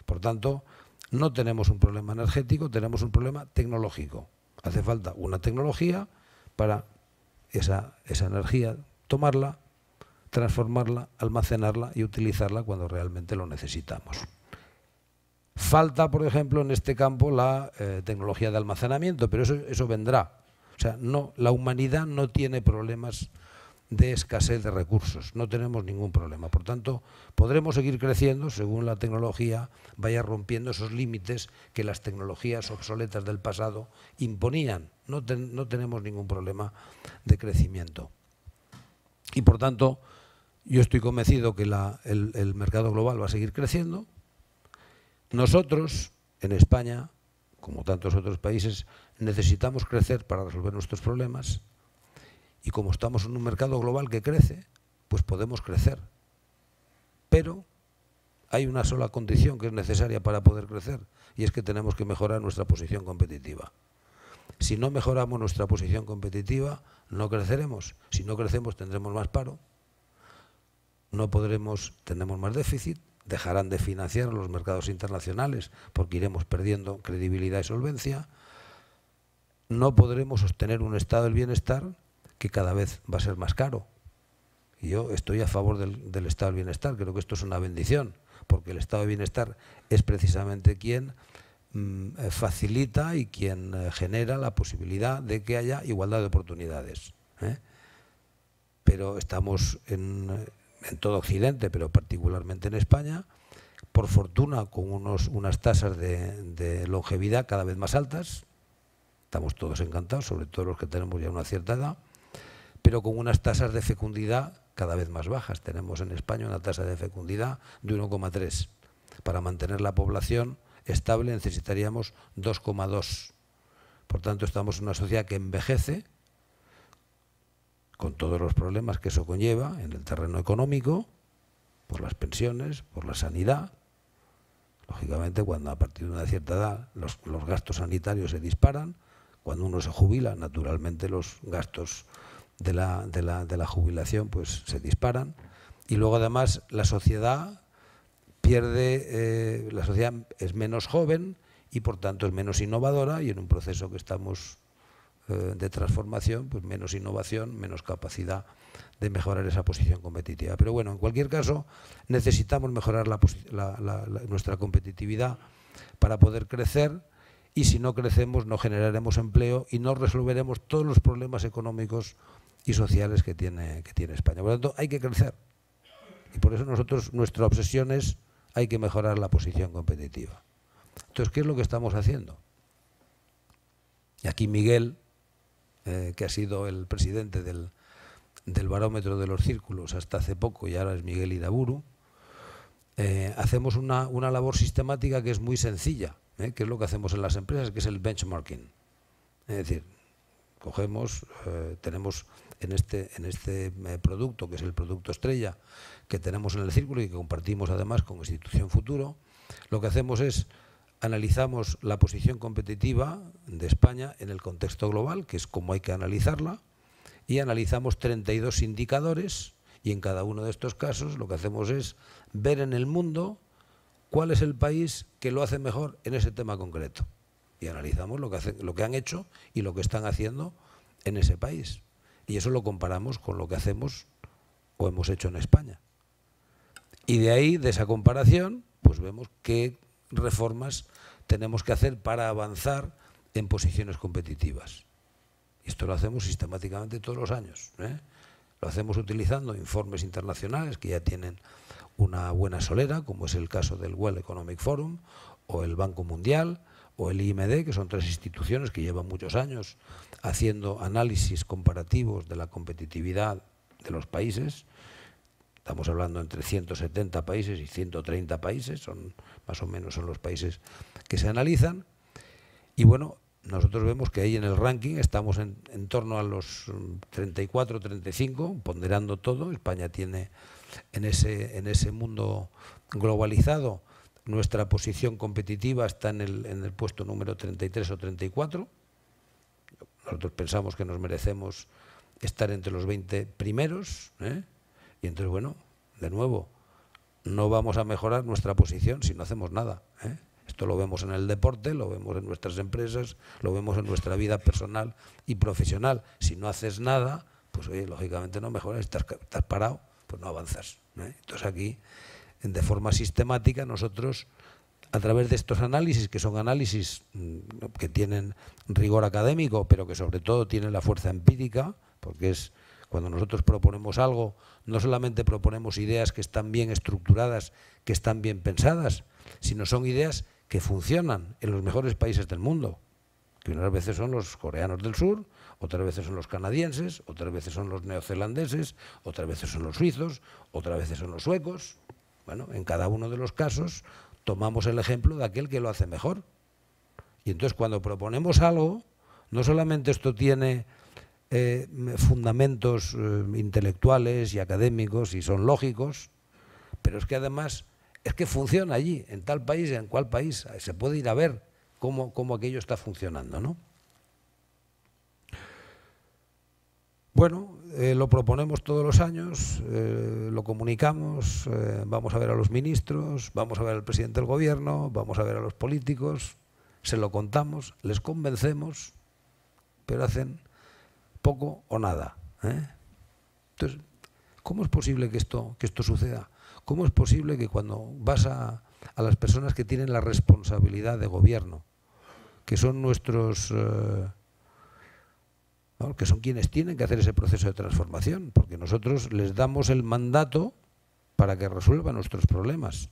S2: Por tanto, no tenemos un problema energético, tenemos un problema tecnológico. Hace falta una tecnología para esa energía tomarla, transformarla, almacenarla y utilizarla cuando realmente lo necesitamos. Falta, por ejemplo, en este campo la tecnología de almacenamiento, pero eso vendrá. O sea, la humanidad no tiene problemas de escasez de recursos, no tenemos ningún problema. Por tanto, podremos seguir creciendo según la tecnología vaya rompiendo esos límites que las tecnologías obsoletas del pasado imponían. No tenemos ningún problema de crecimiento. Y por tanto, yo estoy convencido que el mercado global va a seguir creciendo. Nosotros, en España, como tantos otros países, necesitamos crecer para resolver nuestros problemas. y como estamos en un mercado global que crece, pues podemos crecer. Pero hay una sola condición que es necesaria para poder crecer, y es que tenemos que mejorar nuestra posición competitiva. Si no mejoramos nuestra posición competitiva, no creceremos. Si no crecemos, tendremos más paro, no podremos, tendremos más déficit, dejarán de financiar los mercados internacionales porque iremos perdiendo credibilidad y solvencia, no podremos sostener un estado del bienestar que cada vez va a ser más caro. Y yo estoy a favor del estado del bienestar, creo que esto es una bendición, porque el estado de bienestar es precisamente quien facilita y quien genera la posibilidad de que haya igualdad de oportunidades. Pero estamos en todo Occidente, pero particularmente en España, por fortuna con unas tasas de longevidad cada vez más altas. Estamos todos encantados, sobre todo los que tenemos ya una cierta edad, pero con unas tasas de fecundidad cada vez más bajas. Tenemos en España una tasa de fecundidad de 1,3. Para mantener la población estable necesitaríamos 2,2. Por tanto, estamos en una sociedad que envejece, con todos los problemas que eso conlleva en el terreno económico, por las pensiones, por la sanidad. Lógicamente, cuando a partir de una cierta edad los gastos sanitarios se disparan, cuando uno se jubila, naturalmente los gastos de la jubilación pues se disparan, y luego además la sociedad pierde, la sociedad es menos joven y por tanto es menos innovadora, y en un proceso que estamos de transformación, pues menos innovación, menos capacidad de mejorar esa posición competitiva. Pero bueno, en cualquier caso, necesitamos mejorar nuestra competitividad para poder crecer, y si no crecemos no generaremos empleo y no resolveremos todos los problemas económicos y sociales que tiene España. Por lo tanto, hay que crecer. Y por eso nuestra obsesión es hay que mejorar la posición competitiva. Entonces, ¿qué es lo que estamos haciendo? Y aquí Miguel, que ha sido el presidente del barómetro de los círculos hasta hace poco, y ahora es Miguel Iraburu, hacemos una labor sistemática que es muy sencilla, que es lo que hacemos en las empresas, que es el benchmarking. Es decir, cogemos, tenemos en este producto, que es el producto estrella, que tenemos en el círculo y que compartimos además con Institución Futuro, lo que hacemos es analizamos la posición competitiva de España en el contexto global, que es como hay que analizarla, y analizamos 32 indicadores, y en cada uno de estos casos lo que hacemos es ver en el mundo cuál es el país que lo hace mejor en ese tema concreto. Y analizamos lo que han hecho y lo que están haciendo en ese país. Y eso lo comparamos con lo que hacemos o hemos hecho en España. Y de ahí, de esa comparación, pues vemos qué reformas tenemos que hacer para avanzar en posiciones competitivas. Y esto lo hacemos sistemáticamente todos los años. Lo hacemos utilizando informes internacionales que ya tienen una buena solera, como es el caso del World Economic Forum, o el Banco Mundial, o el IMD, que son 3 instituciones que llevan muchos años haciendo análisis comparativos de la competitividad de los países. Estamos hablando entre 170 países y 130 países, son más o menos son los países que se analizan. Y bueno, nosotros vemos que ahí en el ranking estamos en torno a los 34, 35, ponderando todo. España tiene en ese mundo globalizado, nuestra posición competitiva está en el puesto número 33 o 34. Nosotros pensamos que nos merecemos estar entre los 20 primeros, y entonces, bueno, de nuevo, no vamos a mejorar nuestra posición si no hacemos nada. Esto lo vemos en el deporte, lo vemos en nuestras empresas, lo vemos en nuestra vida personal y profesional. Si no haces nada, pues oye, lógicamente no mejoras, estás parado, pues no avanzas. Entonces aquí, de forma sistemática, nosotros, a través de estos análisis, que son análisis que tienen rigor académico, pero que sobre todo tienen la fuerza empírica, porque es cuando nosotros proponemos algo, no solamente proponemos ideas que están bien estructuradas, que están bien pensadas, sino son ideas que funcionan en los mejores países del mundo, que unas veces son los coreanos del sur, otras veces son los canadienses, otras veces son los neozelandeses, otras veces son los suizos, otras veces son los suecos. Bueno, en cada uno de los casos tomamos el ejemplo de aquel que lo hace mejor. Y entonces cuando proponemos algo, no solamente esto tiene fundamentos intelectuales y académicos y son lógicos, pero es que además es que funciona allí, en tal país, en cual país, se puede ir a ver cómo aquello está funcionando, ¿no? Bueno, lo proponemos todos los años, lo comunicamos, vamos a ver a los ministros, vamos a ver al presidente del gobierno, vamos a ver a los políticos, se lo contamos, les convencemos, pero hacen poco o nada, ¿eh? Entonces, ¿cómo es posible que esto suceda? ¿Cómo es posible que cuando vas a las personas que tienen la responsabilidad de gobierno, que son nuestros... ¿no? Que son quienes tienen que hacer ese proceso de transformación, porque nosotros les damos el mandato para que resuelvan nuestros problemas.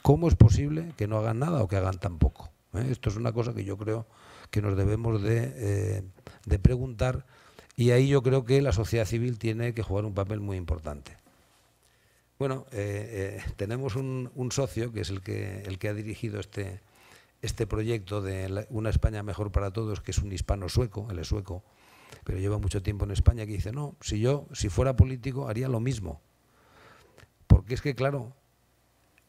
S2: ¿Cómo es posible que no hagan nada o que hagan tan poco? Esto es una cosa que yo creo que nos debemos de preguntar, y ahí yo creo que la sociedad civil tiene que jugar un papel muy importante. Bueno, tenemos un socio que es el que ha dirigido este proyecto de una España mejor para todos, que es un hispano sueco, él es sueco, pero lleva mucho tiempo en España, que dice, no, si fuera político haría lo mismo. Porque es que, claro,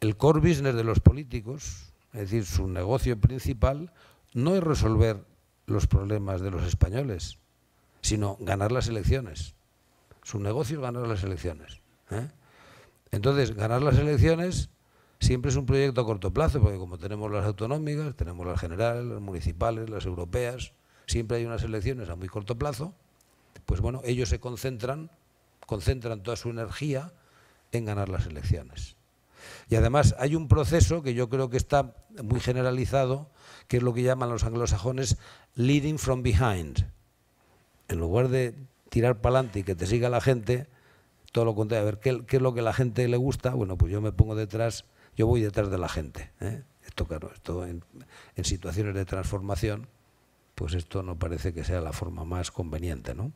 S2: el core business de los políticos, es decir, su negocio principal, no es resolver los problemas de los españoles, sino ganar las elecciones. Su negocio es ganar las elecciones, ¿eh? Entonces, ganar las elecciones siempre es un proyecto a corto plazo, porque como tenemos las autonómicas, tenemos las generales, las municipales, las europeas, siempre hay unas elecciones a muy corto plazo, pues bueno, ellos se concentran toda su energía en ganar las elecciones. Y además hay un proceso que yo creo que está muy generalizado, que es lo que llaman los anglosajones leading from behind. En lugar de tirar para adelante y que te siga la gente, todo lo contrario, a ver qué es lo que a la gente le gusta, bueno, pues yo me pongo detrás, yo voy detrás de la gente, ¿eh? Esto, claro, esto en situaciones de transformación, pues esto no parece que sea la forma más conveniente, ¿no?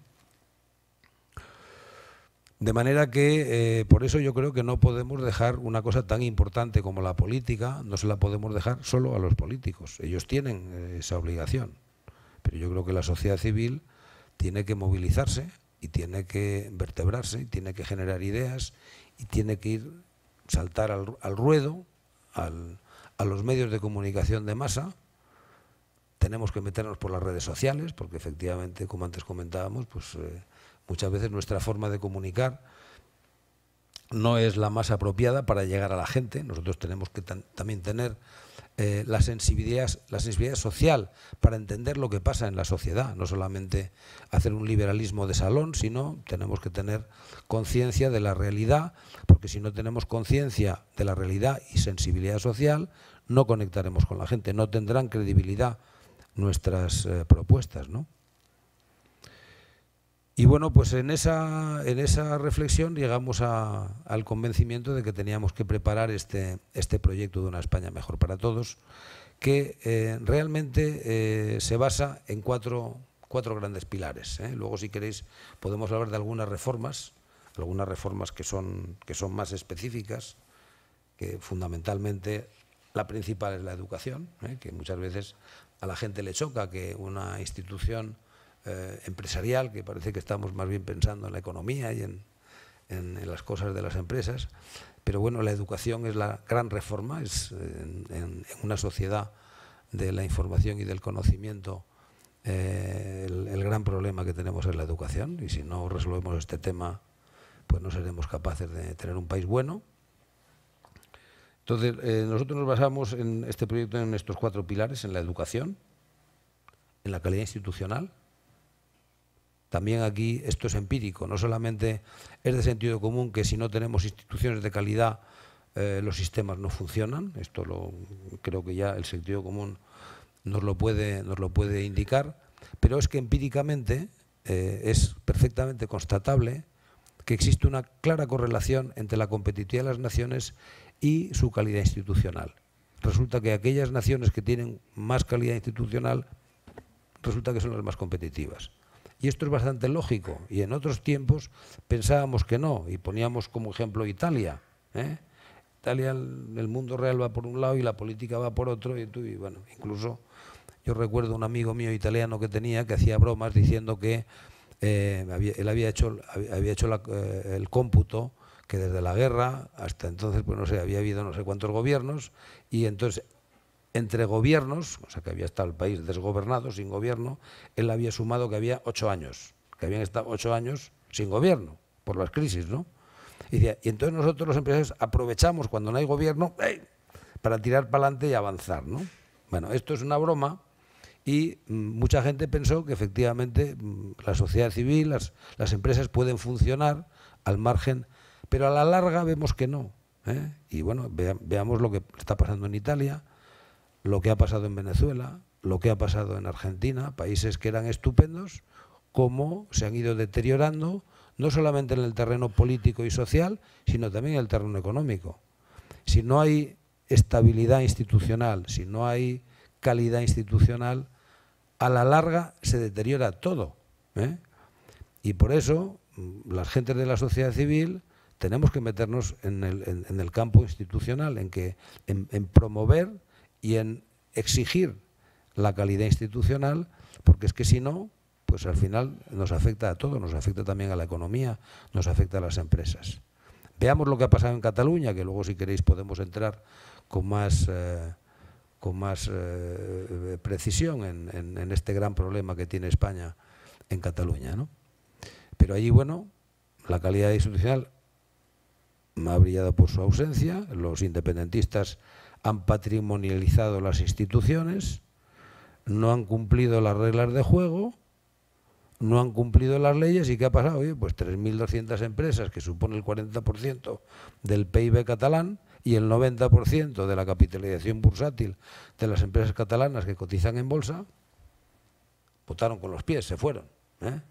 S2: De manera que, por eso yo creo que no podemos dejar una cosa tan importante como la política, no se la podemos dejar solo a los políticos. Ellos tienen esa obligación, pero yo creo que la sociedad civil tiene que movilizarse y tiene que vertebrarse, y tiene que generar ideas, y tiene que saltar al ruedo, a los medios de comunicación de masa. Tenemos que meternos por las redes sociales, porque efectivamente, como antes comentábamos, pues muchas veces nuestra forma de comunicar no es la más apropiada para llegar a la gente. Nosotros tenemos que también tener la sensibilidad social para entender lo que pasa en la sociedad, no solamente hacer un liberalismo de salón, sino tenemos que tener conciencia de la realidad, porque si no tenemos conciencia de la realidad y sensibilidad social, no conectaremos con la gente, no tendrán credibilidad nuestras propuestas, ¿no? Y bueno, pues en esa reflexión llegamos al convencimiento de que teníamos que preparar este proyecto de una España mejor para todos, que realmente se basa en cuatro grandes pilares, ¿eh? Luego, si queréis, podemos hablar de algunas reformas que son más específicas, que fundamentalmente la principal es la educación, ¿eh? Que muchas veces a la gente le choca que una institución empresarial, que parece que estamos más bien pensando en la economía y en las cosas de las empresas, pero bueno, la educación es la gran reforma, es en una sociedad de la información y del conocimiento el gran problema que tenemos es la educación, y si no resolvemos este tema, pues no seremos capaces de tener un país bueno. Entonces, nosotros nos basamos en este proyecto en estos cuatro pilares: en la educación, en la calidad institucional. También aquí esto es empírico, no solamente es de sentido común que si no tenemos instituciones de calidad los sistemas no funcionan. Esto creo que ya el sentido común nos lo puede indicar, pero es que empíricamente es perfectamente constatable que existe una clara correlación entre la competitividad de las naciones y su calidad institucional. Resulta que aquellas naciones que tienen más calidad institucional resulta que son las más competitivas. Y esto es bastante lógico, y en otros tiempos pensábamos que no, y poníamos como ejemplo Italia, ¿eh? Italia, el mundo real va por un lado y la política va por otro, y bueno, incluso yo recuerdo un amigo mío italiano que hacía bromas diciendo que él había hecho el cómputo que desde la guerra hasta entonces, pues no sé, había habido no sé cuántos gobiernos, y entonces entre gobiernos, o sea que había estado el país desgobernado, sin gobierno, él había sumado que había 8 años, que habían estado 8 años sin gobierno, por las crisis, ¿no? Y decía, y entonces nosotros los empresarios aprovechamos cuando no hay gobierno para tirar para adelante y avanzar, ¿no? Bueno, esto es una broma, y mucha gente pensó que efectivamente la sociedad civil, las empresas pueden funcionar al margen, pero a la larga vemos que no, ¿eh? Y bueno, veamos lo que está pasando en Italia, lo que ha pasado en Venezuela, lo que ha pasado en Argentina, países que eran estupendos, cómo se han ido deteriorando, no solamente en el terreno político y social, sino también en el terreno económico. Si no hay estabilidad institucional, si no hay calidad institucional, a la larga se deteriora todo, ¿eh? Y por eso las gentes de la sociedad civil tenemos que meternos en el campo institucional, en promover y en exigir la calidad institucional, porque es que si no, pues al final nos afecta a todo, nos afecta también a la economía, nos afecta a las empresas. Veamos lo que ha pasado en Cataluña, que luego si queréis podemos entrar con más precisión en este gran problema que tiene España en Cataluña, ¿no? Pero allí, bueno, la calidad institucional ha brillado por su ausencia, los independentistas han patrimonializado las instituciones, no han cumplido las reglas de juego, no han cumplido las leyes. ¿Y qué ha pasado? Oye, pues 3.200 empresas, que supone el 40% del PIB catalán y el 90% de la capitalización bursátil de las empresas catalanas que cotizan en bolsa, votaron con los pies, se fueron, ¿eh?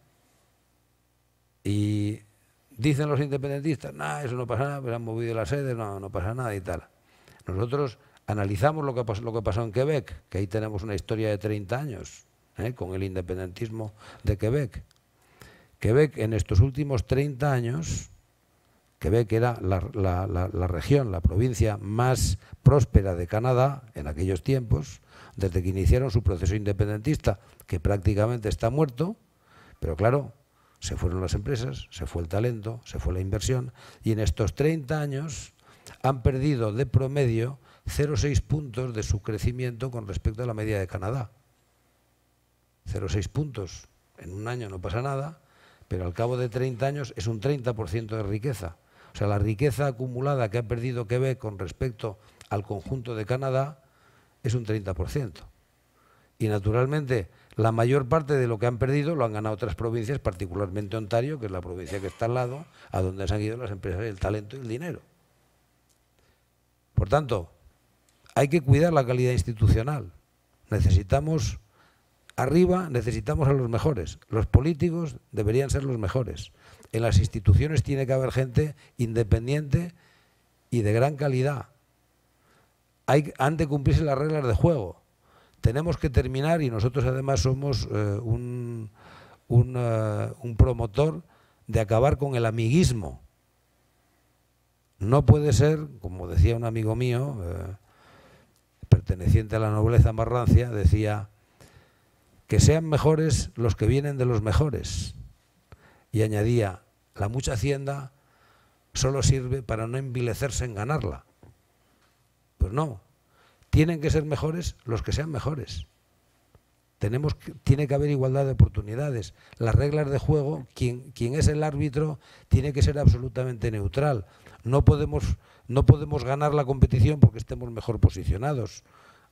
S2: Y dicen los independentistas, nah, eso no pasa nada, pero han movido la sede, no pasa nada y tal. Nosotros analizamos lo que pasó en Quebec, que ahí tenemos una historia de 30 años, con el independentismo de Quebec. Quebec, en estos últimos 30 años, Quebec era la región, la provincia más próspera de Canadá en aquellos tiempos, desde que iniciaron su proceso independentista, que prácticamente está muerto, pero claro, se fueron las empresas, se fue el talento, se fue la inversión, y en estos 30 años han perdido de promedio 0,6 puntos de su crecimiento con respecto a la media de Canadá. 0,6 puntos en un año no pasa nada, pero al cabo de 30 años es un 30% de riqueza. O sea, la riqueza acumulada que ha perdido Quebec con respecto al conjunto de Canadá es un 30%. Y naturalmente la mayor parte de lo que han perdido lo han ganado otras provincias, particularmente Ontario, que es la provincia que está al lado, a donde se han ido las empresas, el talento y el dinero. Por tanto, hay que cuidar la calidad institucional. Necesitamos arriba, necesitamos a los mejores. Los políticos deberían ser los mejores. En las instituciones tiene que haber gente independiente y de gran calidad. Han de cumplirse las reglas de juego. Tenemos que terminar, y nosotros además somos un promotor de acabar con el amiguismo. No puede ser, como decía un amigo mío, perteneciente a la nobleza más rancia, decía que sean mejores los que vienen de los mejores. Y añadía, la mucha hacienda solo sirve para no envilecerse en ganarla. Pues no, tienen que ser mejores los que sean mejores. Tiene que haber igualdad de oportunidades. Las reglas de juego, quien es el árbitro tiene que ser absolutamente neutral. No podemos ganar la competición porque estemos mejor posicionados.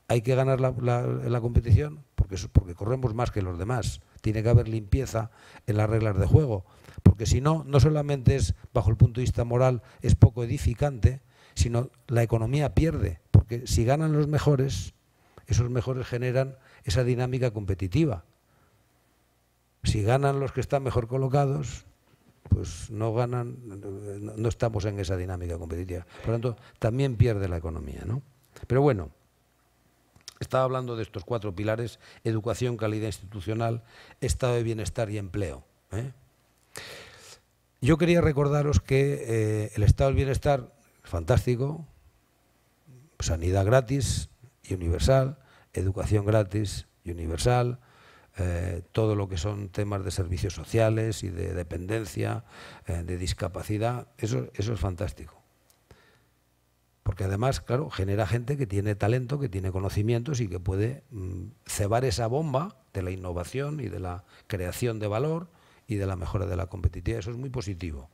S2: Hay que ganar la competición porque corremos más que los demás. Tiene que haber limpieza en las reglas de juego, porque si no, no solamente es, bajo el punto de vista moral, es poco edificante, sino la economía pierde, porque si ganan los mejores, esos mejores generan esa dinámica competitiva. Si ganan los que están mejor colocados, pues no estamos en esa dinámica competitiva. Por lo tanto, también pierde la economía, ¿no? Pero bueno, estaba hablando de estos 4 pilares: educación, calidad institucional, estado de bienestar y empleo, ¿eh? Yo quería recordaros que el estado del bienestar es fantástico, sanidad gratis y universal, educación gratis y universal, todo lo que son temas de servicios sociales y de dependencia, de discapacidad, eso es fantástico. Porque además, claro, genera gente que tiene talento, que tiene conocimientos y que puede cebar esa bomba de la innovación y de la creación de valor y de la mejora de la competitividad. Eso es muy positivo.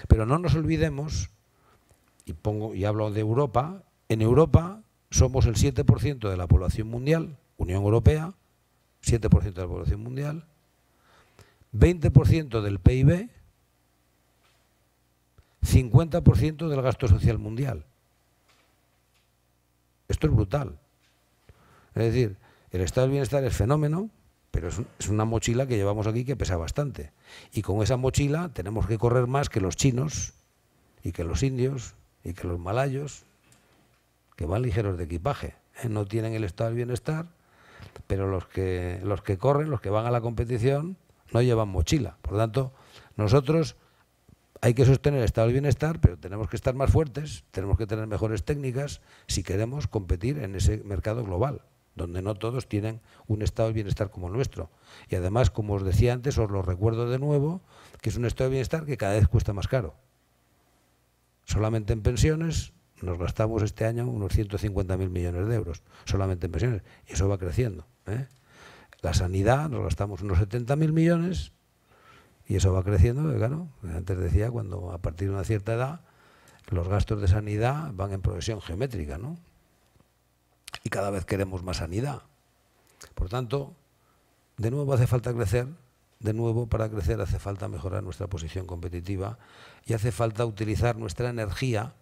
S2: Pero no nos olvidemos, y hablo de Europa, en Europa somos el 7% de la población mundial, Unión Europea, 7% de la población mundial, 20% del PIB, 50% del gasto social mundial. Esto es brutal. Es decir, el estado del bienestar es fenómeno, pero es una mochila que llevamos aquí que pesa bastante. Y con esa mochila tenemos que correr más que los chinos, y que los indios, y que los malayos, que van ligeros de equipaje. No tienen el estado del bienestar, pero los que corren, los que van a la competición, no llevan mochila. Por lo tanto, nosotros hay que sostener el estado del bienestar, pero tenemos que estar más fuertes, tenemos que tener mejores técnicas si queremos competir en ese mercado global, donde no todos tienen un estado del bienestar como el nuestro. Y además, como os decía antes, os lo recuerdo de nuevo, que es un estado de bienestar que cada vez cuesta más caro. Solamente en pensiones nos gastamos este año unos 150.000 millones de euros, solamente en pensiones, y eso va creciendo. La sanidad nos gastamos unos 70.000 millones, y eso va creciendo, claro, antes decía, cuando a partir de una cierta edad los gastos de sanidad van en progresión geométrica, ¿no? Y cada vez queremos más sanidad. Por tanto, de nuevo hace falta crecer, de nuevo para crecer hace falta mejorar nuestra posición competitiva y hace falta utilizar nuestra energía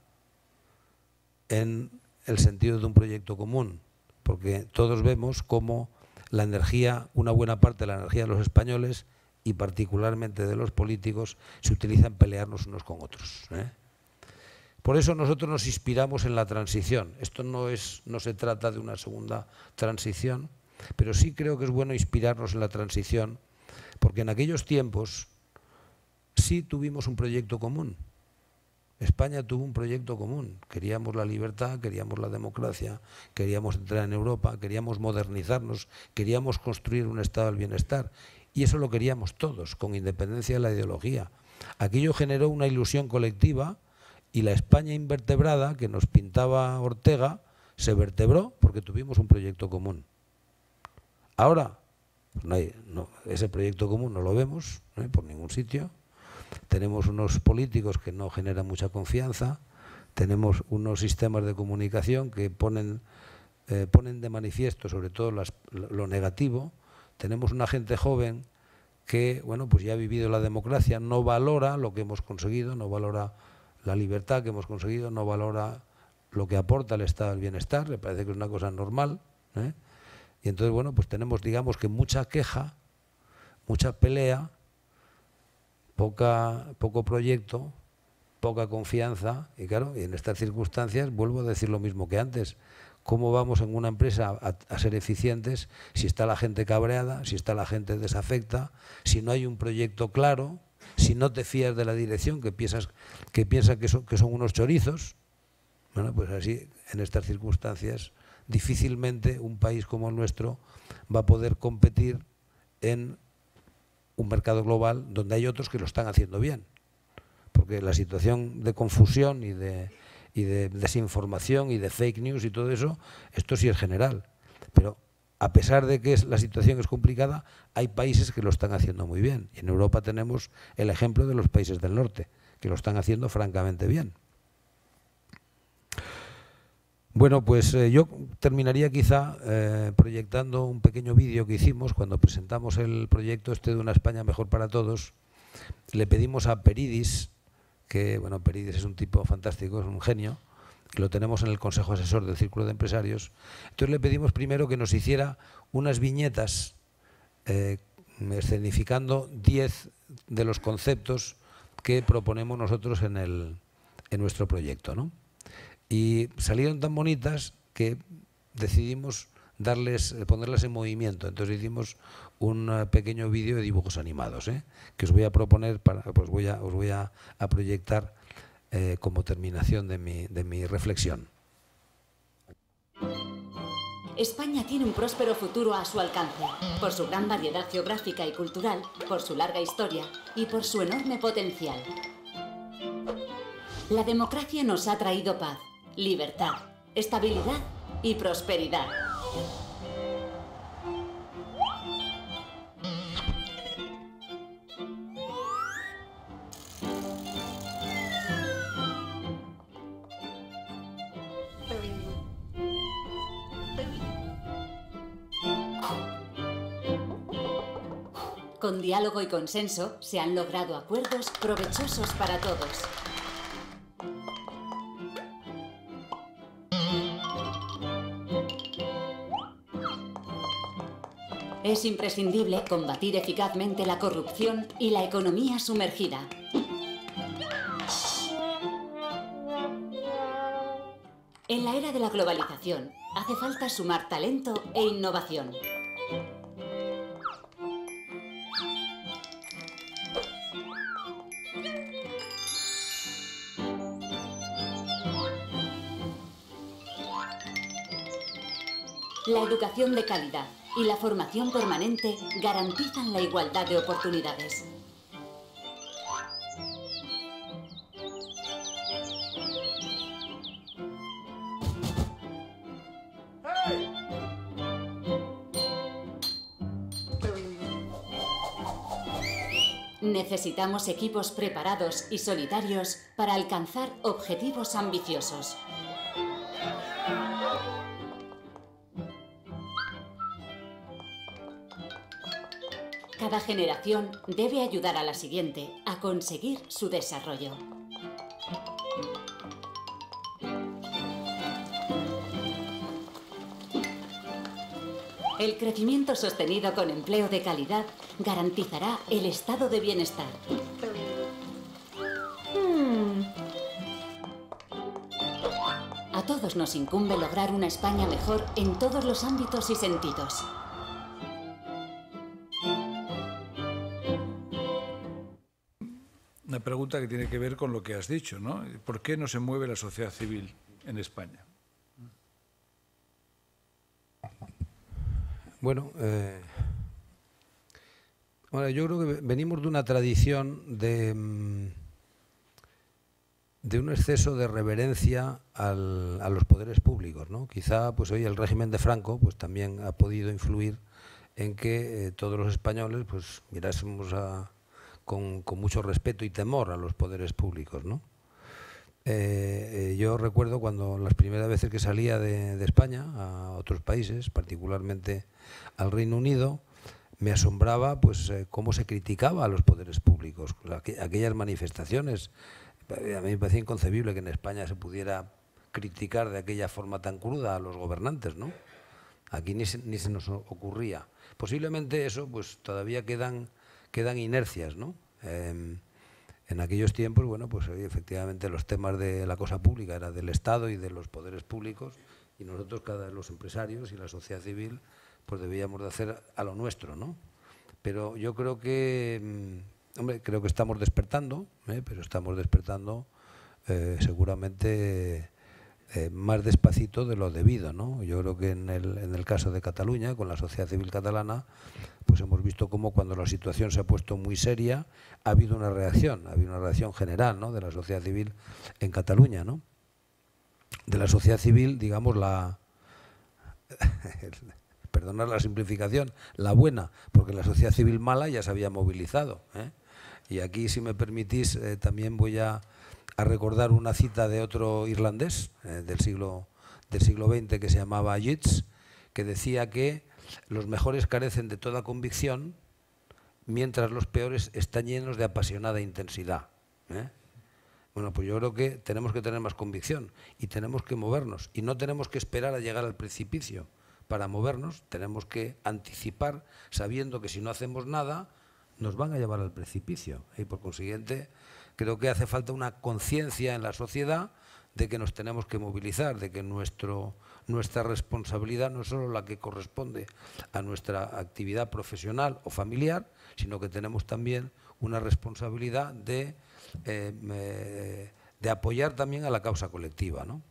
S2: en el sentido de un proyecto común, porque todos vemos cómo la energía, una buena parte de la energía de los españoles y particularmente de los políticos, se utiliza en pelearnos unos con otros. Por eso nosotros nos inspiramos en la transición. Esto no se trata de una segunda transición, pero sí creo que es bueno inspirarnos en la transición, porque en aquellos tiempos sí tuvimos un proyecto común. España tuvo un proyecto común. Queríamos la libertad, queríamos la democracia, queríamos entrar en Europa, queríamos modernizarnos, queríamos construir un estado del bienestar. Y eso lo queríamos todos, con independencia de la ideología. Aquello generó una ilusión colectiva y la España invertebrada que nos pintaba Ortega se vertebró porque tuvimos un proyecto común. Ahora, ese proyecto común no lo vemos por ningún sitio. Tenemos unos políticos que no generan mucha confianza, tenemos unos sistemas de comunicación que ponen de manifiesto sobre todo lo negativo. Tenemos una gente joven que, bueno, pues ya ha vivido la democracia, no valora lo que hemos conseguido, no valora la libertad que hemos conseguido, no valora lo que aporta el estado del bienestar, le parece que es una cosa normal. Y entonces, bueno, pues tenemos, digamos que mucha queja, mucha pelea, poco proyecto, poca confianza, y claro, y en estas circunstancias vuelvo a decir lo mismo que antes. ¿Cómo vamos en una empresa a ser eficientes si está la gente cabreada, si está la gente desafecta, si no hay un proyecto claro, si no te fías de la dirección, que piensa que son unos chorizos? Bueno, pues así, en estas circunstancias, difícilmente un país como el nuestro va a poder competir en un mercado global donde hay otros que lo están haciendo bien. Porque la situación de confusión y de desinformación y de fake news y todo eso, esto sí es general. Pero a pesar de que la situación es complicada, hay países que lo están haciendo muy bien. Y en Europa tenemos el ejemplo de los países del norte, que lo están haciendo francamente bien. Bueno, pues yo terminaría quizá proyectando un pequeño vídeo que hicimos cuando presentamos el proyecto de una España mejor para todos. Le pedimos a Peridis, que bueno, Peridis es un tipo fantástico, es un genio, que lo tenemos en el Consejo Asesor del Círculo de Empresarios. Entonces le pedimos primero que nos hiciera unas viñetas escenificando 10 de los conceptos que proponemos nosotros en nuestro proyecto, ¿no? Y salieron tan bonitas que decidimos ponerlas en movimiento. Entonces hicimos un pequeño vídeo de dibujos animados, que os voy a proponer, os voy a proyectar como terminación de mi reflexión.
S3: España tiene un próspero futuro a su alcance, por su gran variedad geográfica y cultural, por su larga historia y por su enorme potencial. La democracia nos ha traído paz, libertad, estabilidad y prosperidad. Con diálogo y consenso se han logrado acuerdos provechosos para todos. Es imprescindible combatir eficazmente la corrupción y la economía sumergida. En la era de la globalización, hace falta sumar talento e innovación. La educación de calidad y la formación permanente garantizan la igualdad de oportunidades. Necesitamos equipos preparados y solidarios para alcanzar objetivos ambiciosos. Cada generación debe ayudar a la siguiente a conseguir su desarrollo. El crecimiento sostenido con empleo de calidad garantizará el estado de bienestar. A todos nos incumbe lograr una España mejor en todos los ámbitos y sentidos.
S1: Una pregunta que tiene que ver con lo que has dicho, ¿no? ¿Por qué no se mueve la sociedad civil en España?
S2: Bueno, yo creo que venimos de una tradición de un exceso de reverencia a los poderes públicos, ¿no? Quizá pues hoy el régimen de Franco pues también ha podido influir en que todos los españoles pues mirásemos con mucho respeto y temor a los poderes públicos, ¿no? Yo recuerdo cuando las primeras veces que salía de España a otros países, particularmente al Reino Unido, me asombraba pues cómo se criticaba a los poderes públicos, aquellas manifestaciones. A mí me parecía inconcebible que en España se pudiera criticar de aquella forma tan cruda a los gobernantes, ¿no? Aquí ni se nos ocurría. Posiblemente eso pues todavía quedan inercias, ¿no? En aquellos tiempos, bueno, pues efectivamente los temas de la cosa pública era del Estado y de los poderes públicos, y nosotros, los empresarios y la sociedad civil, pues debíamos de hacer a lo nuestro, ¿no? Pero yo creo que, creo que estamos despertando, pero estamos despertando seguramente más despacito de lo debido, ¿no? Yo creo que en el caso de Cataluña, con la sociedad civil catalana, pues hemos visto cómo cuando la situación se ha puesto muy seria ha habido una reacción general, ¿no? De la sociedad civil en Cataluña, ¿no? De la sociedad civil, digamos, perdonar la simplificación, la buena, porque la sociedad civil mala ya se había movilizado, ¿eh? Y aquí, si me permitís, también voy a recordar una cita de otro irlandés del siglo XX que se llamaba Yeats, que decía que los mejores carecen de toda convicción, mientras los peores están llenos de apasionada intensidad, ¿eh? Bueno, pues yo creo que tenemos que tener más convicción y tenemos que movernos, y no tenemos que esperar a llegar al precipicio para movernos, tenemos que anticipar sabiendo que si no hacemos nada nos van a llevar al precipicio, y por consiguiente creo que hace falta una conciencia en la sociedad de que nos tenemos que movilizar, de que nuestra responsabilidad no es solo la que corresponde a nuestra actividad profesional o familiar, sino que tenemos también una responsabilidad de apoyar también a la causa colectiva, ¿no?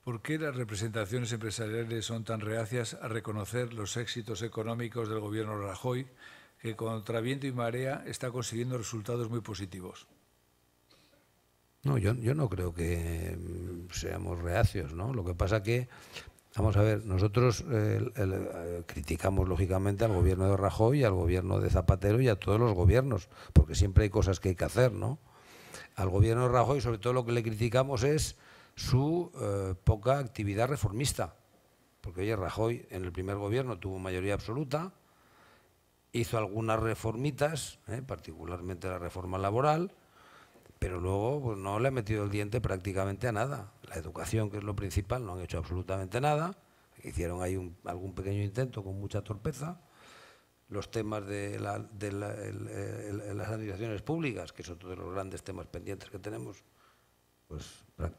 S1: ¿Por qué las representaciones empresariales son tan reacias a reconocer los éxitos económicos del gobierno Rajoy, que contra viento y marea está consiguiendo resultados muy positivos?
S2: No, yo no creo que seamos reacios, ¿no? Lo que pasa que, vamos a ver, nosotros criticamos lógicamente al gobierno de Rajoy, al gobierno de Zapatero y a todos los gobiernos, porque siempre hay cosas que hay que hacer, ¿no? Al gobierno de Rajoy, sobre todo, lo que le criticamos es su poca actividad reformista. Porque, oye, Rajoy en el primer gobierno tuvo mayoría absoluta, hizo algunas reformitas, particularmente la reforma laboral, pero luego pues, no le ha metido el diente prácticamente a nada. La educación, que es lo principal, no han hecho absolutamente nada. Hicieron ahí algún pequeño intento con mucha torpeza. Los temas de las administraciones públicas, que es otro de los grandes temas pendientes que tenemos, pues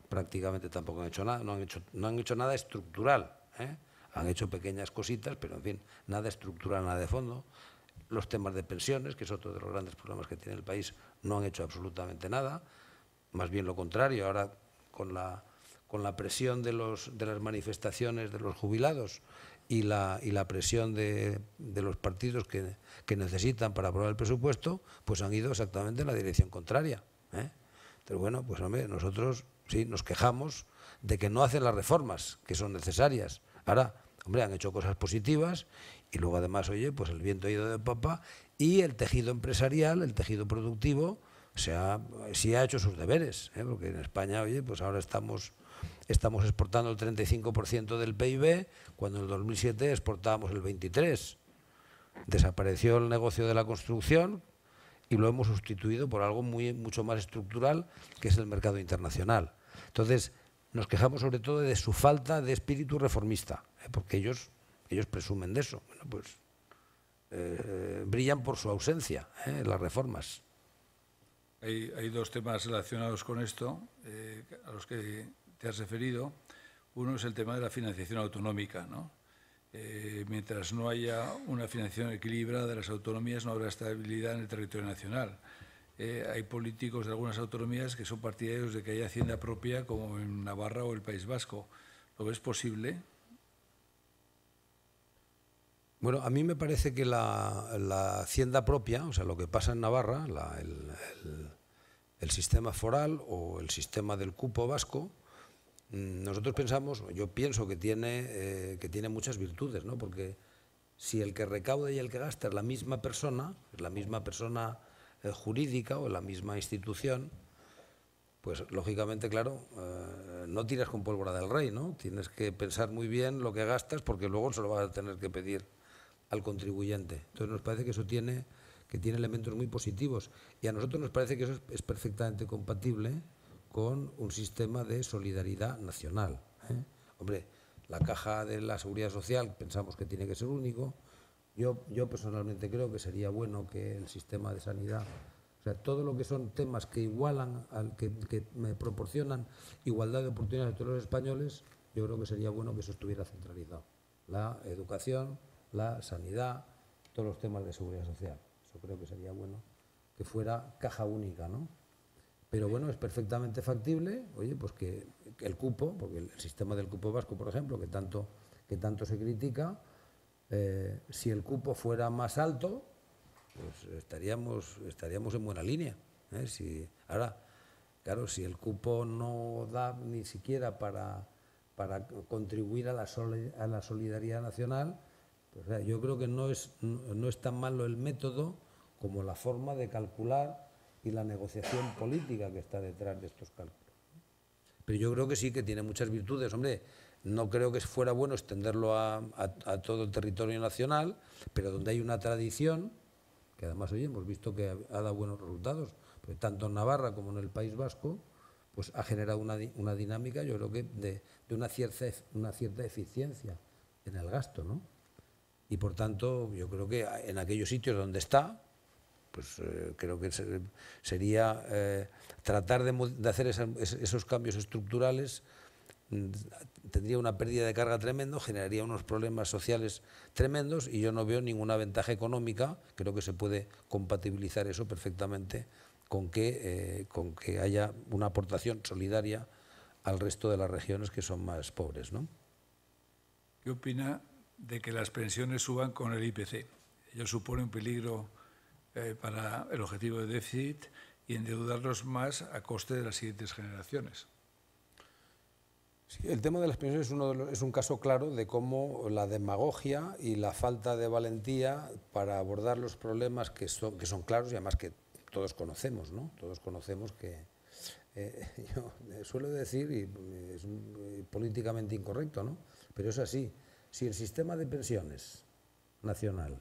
S2: prácticamente tampoco han hecho nada. No han hecho nada estructural. Han hecho pequeñas cositas, pero en fin, nada estructural, nada de fondo. Los temas de pensiones, que es otro de los grandes problemas que tiene el país, no han hecho absolutamente nada. Más bien lo contrario, ahora con la presión de las manifestaciones de los jubilados y la presión de los partidos que necesitan para aprobar el presupuesto, pues han ido exactamente en la dirección contraria. Pero bueno, pues hombre, nosotros sí nos quejamos de que no hacen las reformas que son necesarias. Ahora, hombre, han hecho cosas positivas y luego además, oye, pues el viento ha ido de popa y el tejido empresarial, el tejido productivo, sí ha hecho sus deberes, porque en España, oye, pues ahora estamos exportando el 35% del PIB, cuando en el 2007 exportábamos el 23%. Desapareció el negocio de la construcción y lo hemos sustituido por algo mucho más estructural, que es el mercado internacional. Entonces, nos quejamos sobre todo de su falta de espíritu reformista, porque ellos presumen de eso. Bueno, pues brillan por su ausencia, las reformas.
S1: Hay dos temas relacionados con esto, a los que te has referido. Uno es el tema de la financiación autonómica, ¿no? Mientras no haya una financiación equilibrada de las autonomías, no habrá estabilidad en el territorio nacional. Hay políticos de algunas autonomías que son partidarios de que haya hacienda propia, como en Navarra o el País Vasco. ¿Lo ves posible?
S2: Bueno, a mí me parece que la hacienda propia, o sea, lo que pasa en Navarra, el sistema foral o el sistema del cupo vasco, nosotros pensamos, yo pienso que tiene muchas virtudes, ¿no? Porque si el que recauda y el que gasta es la misma persona jurídica o la misma institución, pues lógicamente, claro, no tiras con pólvora del rey, ¿no? Tienes que pensar muy bien lo que gastas, porque luego se lo vas a tener que pedir al contribuyente. Entonces nos parece que eso tiene elementos muy positivos, y a nosotros nos parece que eso es perfectamente compatible con un sistema de solidaridad nacional. Hombre, la caja de la Seguridad Social pensamos que tiene que ser único. Yo personalmente creo que sería bueno que el sistema de sanidad, o sea, todo lo que son temas que igualan, que me proporcionan igualdad de oportunidades a todos los españoles, yo creo que sería bueno que eso estuviera centralizado. La educación, la sanidad, todos los temas de seguridad social. Eso creo que sería bueno que fuera caja única, ¿no? Pero bueno, es perfectamente factible, oye, pues que el cupo, porque el sistema del cupo vasco, por ejemplo, que tanto se critica, si el cupo fuera más alto, pues estaríamos en buena línea. Ahora, claro, si el cupo no da ni siquiera para contribuir a la solidaridad nacional, pues yo creo que no es tan malo el método como la forma de calcular y la negociación política que está detrás de estos cálculos. Pero yo creo que sí, que tiene muchas virtudes. Hombre, no creo que fuera bueno extenderlo a todo el territorio nacional, pero donde hay una tradición, que además, oye, hemos visto que ha dado buenos resultados, porque tanto en Navarra como en el País Vasco, pues ha generado una dinámica, yo creo que de una cierta eficiencia en el gasto, ¿no? Y por tanto, yo creo que en aquellos sitios donde está, pues creo que sería tratar de hacer esos cambios estructurales, tendría una pérdida de carga tremendo, generaría unos problemas sociales tremendos, y yo no veo ninguna ventaja económica. Creo que se puede compatibilizar eso perfectamente con que haya una aportación solidaria al resto de las regiones que son más pobres, ¿no?
S1: ¿Qué opina de que las pensiones suban con el IPC? Ello supone un peligro para el objetivo de déficit y endeudarlos más a coste de las siguientes generaciones.
S2: Sí, el tema de las pensiones es un caso claro de cómo la demagogia y la falta de valentía para abordar los problemas que son claros y además que todos conocemos, ¿no? Todos conocemos que yo suelo decir, y es políticamente incorrecto, ¿no? Pero es así. Si el sistema de pensiones nacional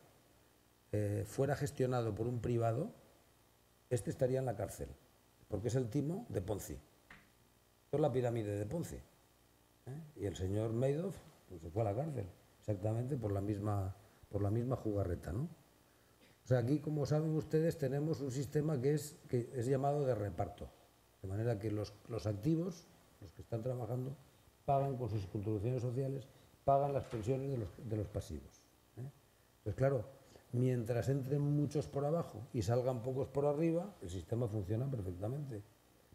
S2: fuera gestionado por un privado, este estaría en la cárcel, porque es el timo de Ponzi. Esto es la pirámide de Ponzi. Y el señor Madoff pues, se fue a la cárcel, exactamente por la misma jugarreta, ¿no? O sea, aquí, como saben ustedes, tenemos un sistema que es llamado de reparto, de manera que los activos, los que están trabajando, pagan con sus contribuciones sociales, pagan las pensiones de los pasivos. Entonces, claro, mientras entren muchos por abajo y salgan pocos por arriba, el sistema funciona perfectamente.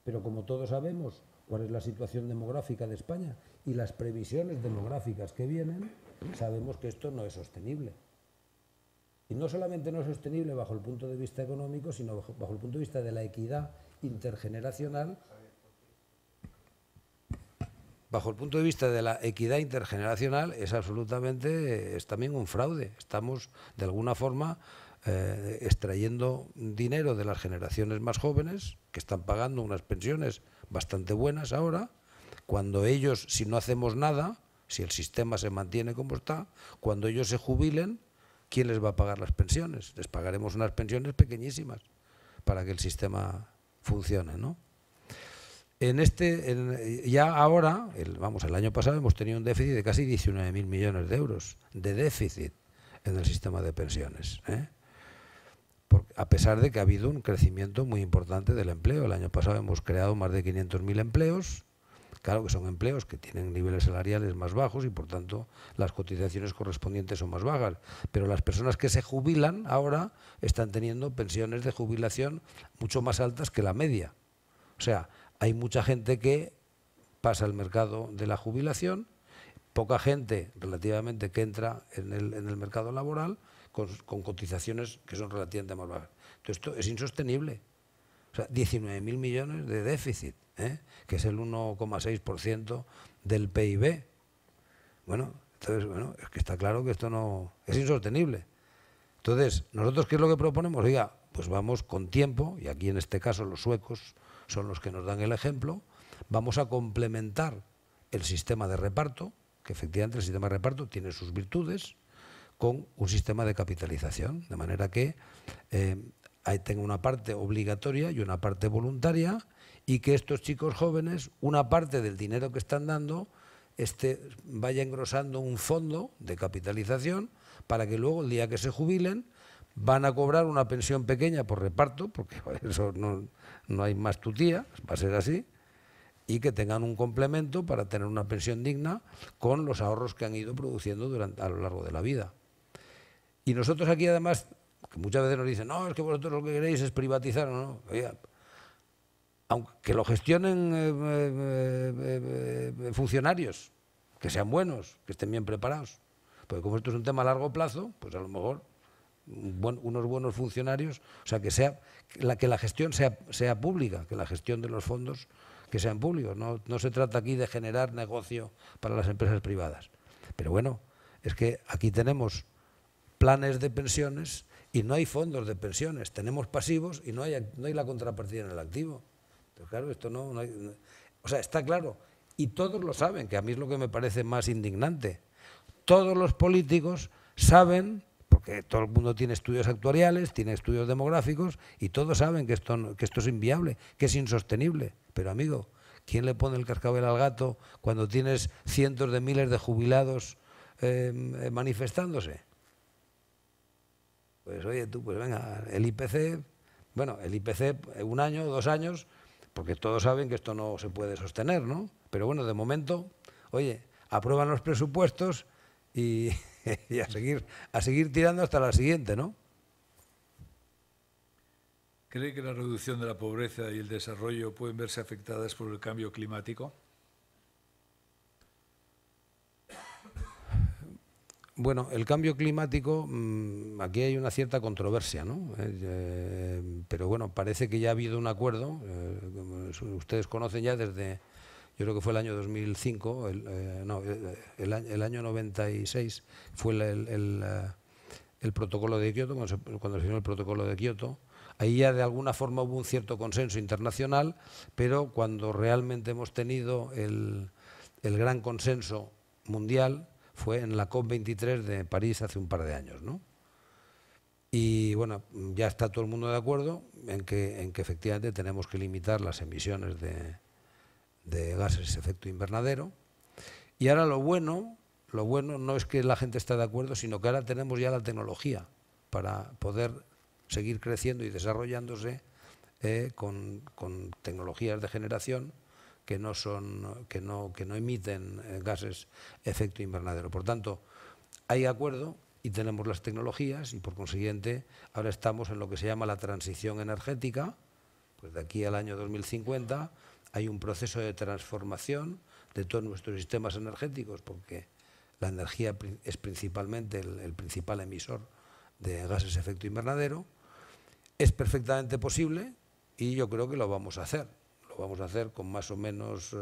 S2: Pero como todos sabemos cuál es la situación demográfica de España y las previsiones demográficas que vienen, sabemos que esto no es sostenible. Y no solamente no es sostenible bajo el punto de vista económico, sino bajo el punto de vista de la equidad intergeneracional. Bajo el punto de vista de la equidad intergeneracional es también un fraude. Estamos, de alguna forma, extrayendo dinero de las generaciones más jóvenes, que están pagando unas pensiones bastante buenas ahora, cuando ellos, si no hacemos nada, si el sistema se mantiene como está, cuando ellos se jubilen, ¿quién les va a pagar las pensiones? Les pagaremos unas pensiones pequeñísimas para que el sistema funcione, ¿no? Ya ahora, el año pasado hemos tenido un déficit de casi 19.000 millones de euros de déficit en el sistema de pensiones, a pesar de que ha habido un crecimiento muy importante del empleo. El año pasado hemos creado más de 500.000 empleos, claro que son empleos que tienen niveles salariales más bajos y por tanto las cotizaciones correspondientes son más bajas, pero las personas que se jubilan ahora están teniendo pensiones de jubilación mucho más altas que la media. O sea, hay mucha gente que pasa al mercado de la jubilación, poca gente relativamente que entra en el mercado laboral con cotizaciones que son relativamente más bajas. Entonces esto es insostenible. O sea, 19.000 millones de déficit, que es el 1,6% del PIB. Bueno, entonces, es que está claro que esto no es insostenible. Entonces, nosotros, ¿qué es lo que proponemos? Oiga, pues vamos con tiempo, y aquí en este caso los suecos son los que nos dan el ejemplo, vamos a complementar el sistema de reparto, que efectivamente el sistema de reparto tiene sus virtudes, con un sistema de capitalización, de manera que tenga una parte obligatoria y una parte voluntaria, y que estos chicos jóvenes, una parte del dinero que están dando, vaya engrosando un fondo de capitalización para que luego, el día que se jubilen, van a cobrar una pensión pequeña por reparto, porque eso no hay más tutía, va a ser así, y que tengan un complemento para tener una pensión digna con los ahorros que han ido produciendo a lo largo de la vida. Y nosotros aquí además, que muchas veces nos dicen, no, es que vosotros lo que queréis es privatizar, no, oiga, aunque lo gestionen funcionarios, que sean buenos, que estén bien preparados, porque como esto es un tema a largo plazo, pues a lo mejor unos buenos funcionarios, o sea, que la gestión sea pública, que la gestión de los fondos que sean públicos. No se trata aquí de generar negocio para las empresas privadas. Pero bueno, es que aquí tenemos planes de pensiones y no hay fondos de pensiones. Tenemos pasivos y no hay la contrapartida en el activo. Entonces, claro, esto no hay... O sea, está claro. Y todos lo saben, que a mí es lo que me parece más indignante. Todos los políticos saben, porque todo el mundo tiene estudios actuariales, tiene estudios demográficos, y todos saben que esto es inviable, que es insostenible. Pero, amigo, ¿quién le pone el cascabel al gato cuando tienes cientos de miles de jubilados manifestándose? Pues oye tú, pues venga, el IPC, un año, 2 años, porque todos saben que esto no se puede sostener, ¿no? Pero bueno, de momento, oye, aprueban los presupuestos y a seguir tirando hasta la siguiente, ¿no?
S1: ¿Cree que la reducción de la pobreza y el desarrollo pueden verse afectadas por el cambio climático?
S2: Bueno, el cambio climático, aquí hay una cierta controversia, ¿no? Pero bueno, parece que ya ha habido un acuerdo, como ustedes conocen ya desde, yo creo que fue el año 2005, el año 96 fue el protocolo de Kioto, cuando se firmó el protocolo de Kioto. Ahí ya de alguna forma hubo un cierto consenso internacional, pero cuando realmente hemos tenido el gran consenso mundial fue en la COP23 de París hace un par de años, ¿no? Y bueno, ya está todo el mundo de acuerdo en que efectivamente tenemos que limitar las emisiones de gases de efecto invernadero. Y ahora lo bueno no es que la gente esté de acuerdo, sino que ahora tenemos ya la tecnología para poder seguir creciendo y desarrollándose con tecnologías de generación que no emiten gases de efecto invernadero. Por tanto, hay acuerdo y tenemos las tecnologías y por consiguiente ahora estamos en lo que se llama la transición energética. Pues de aquí al año 2050 hay un proceso de transformación de todos nuestros sistemas energéticos, porque la energía es principalmente el principal emisor de gases de efecto invernadero. Es perfectamente posible y yo creo que lo vamos a hacer. Lo vamos a hacer con más o menos,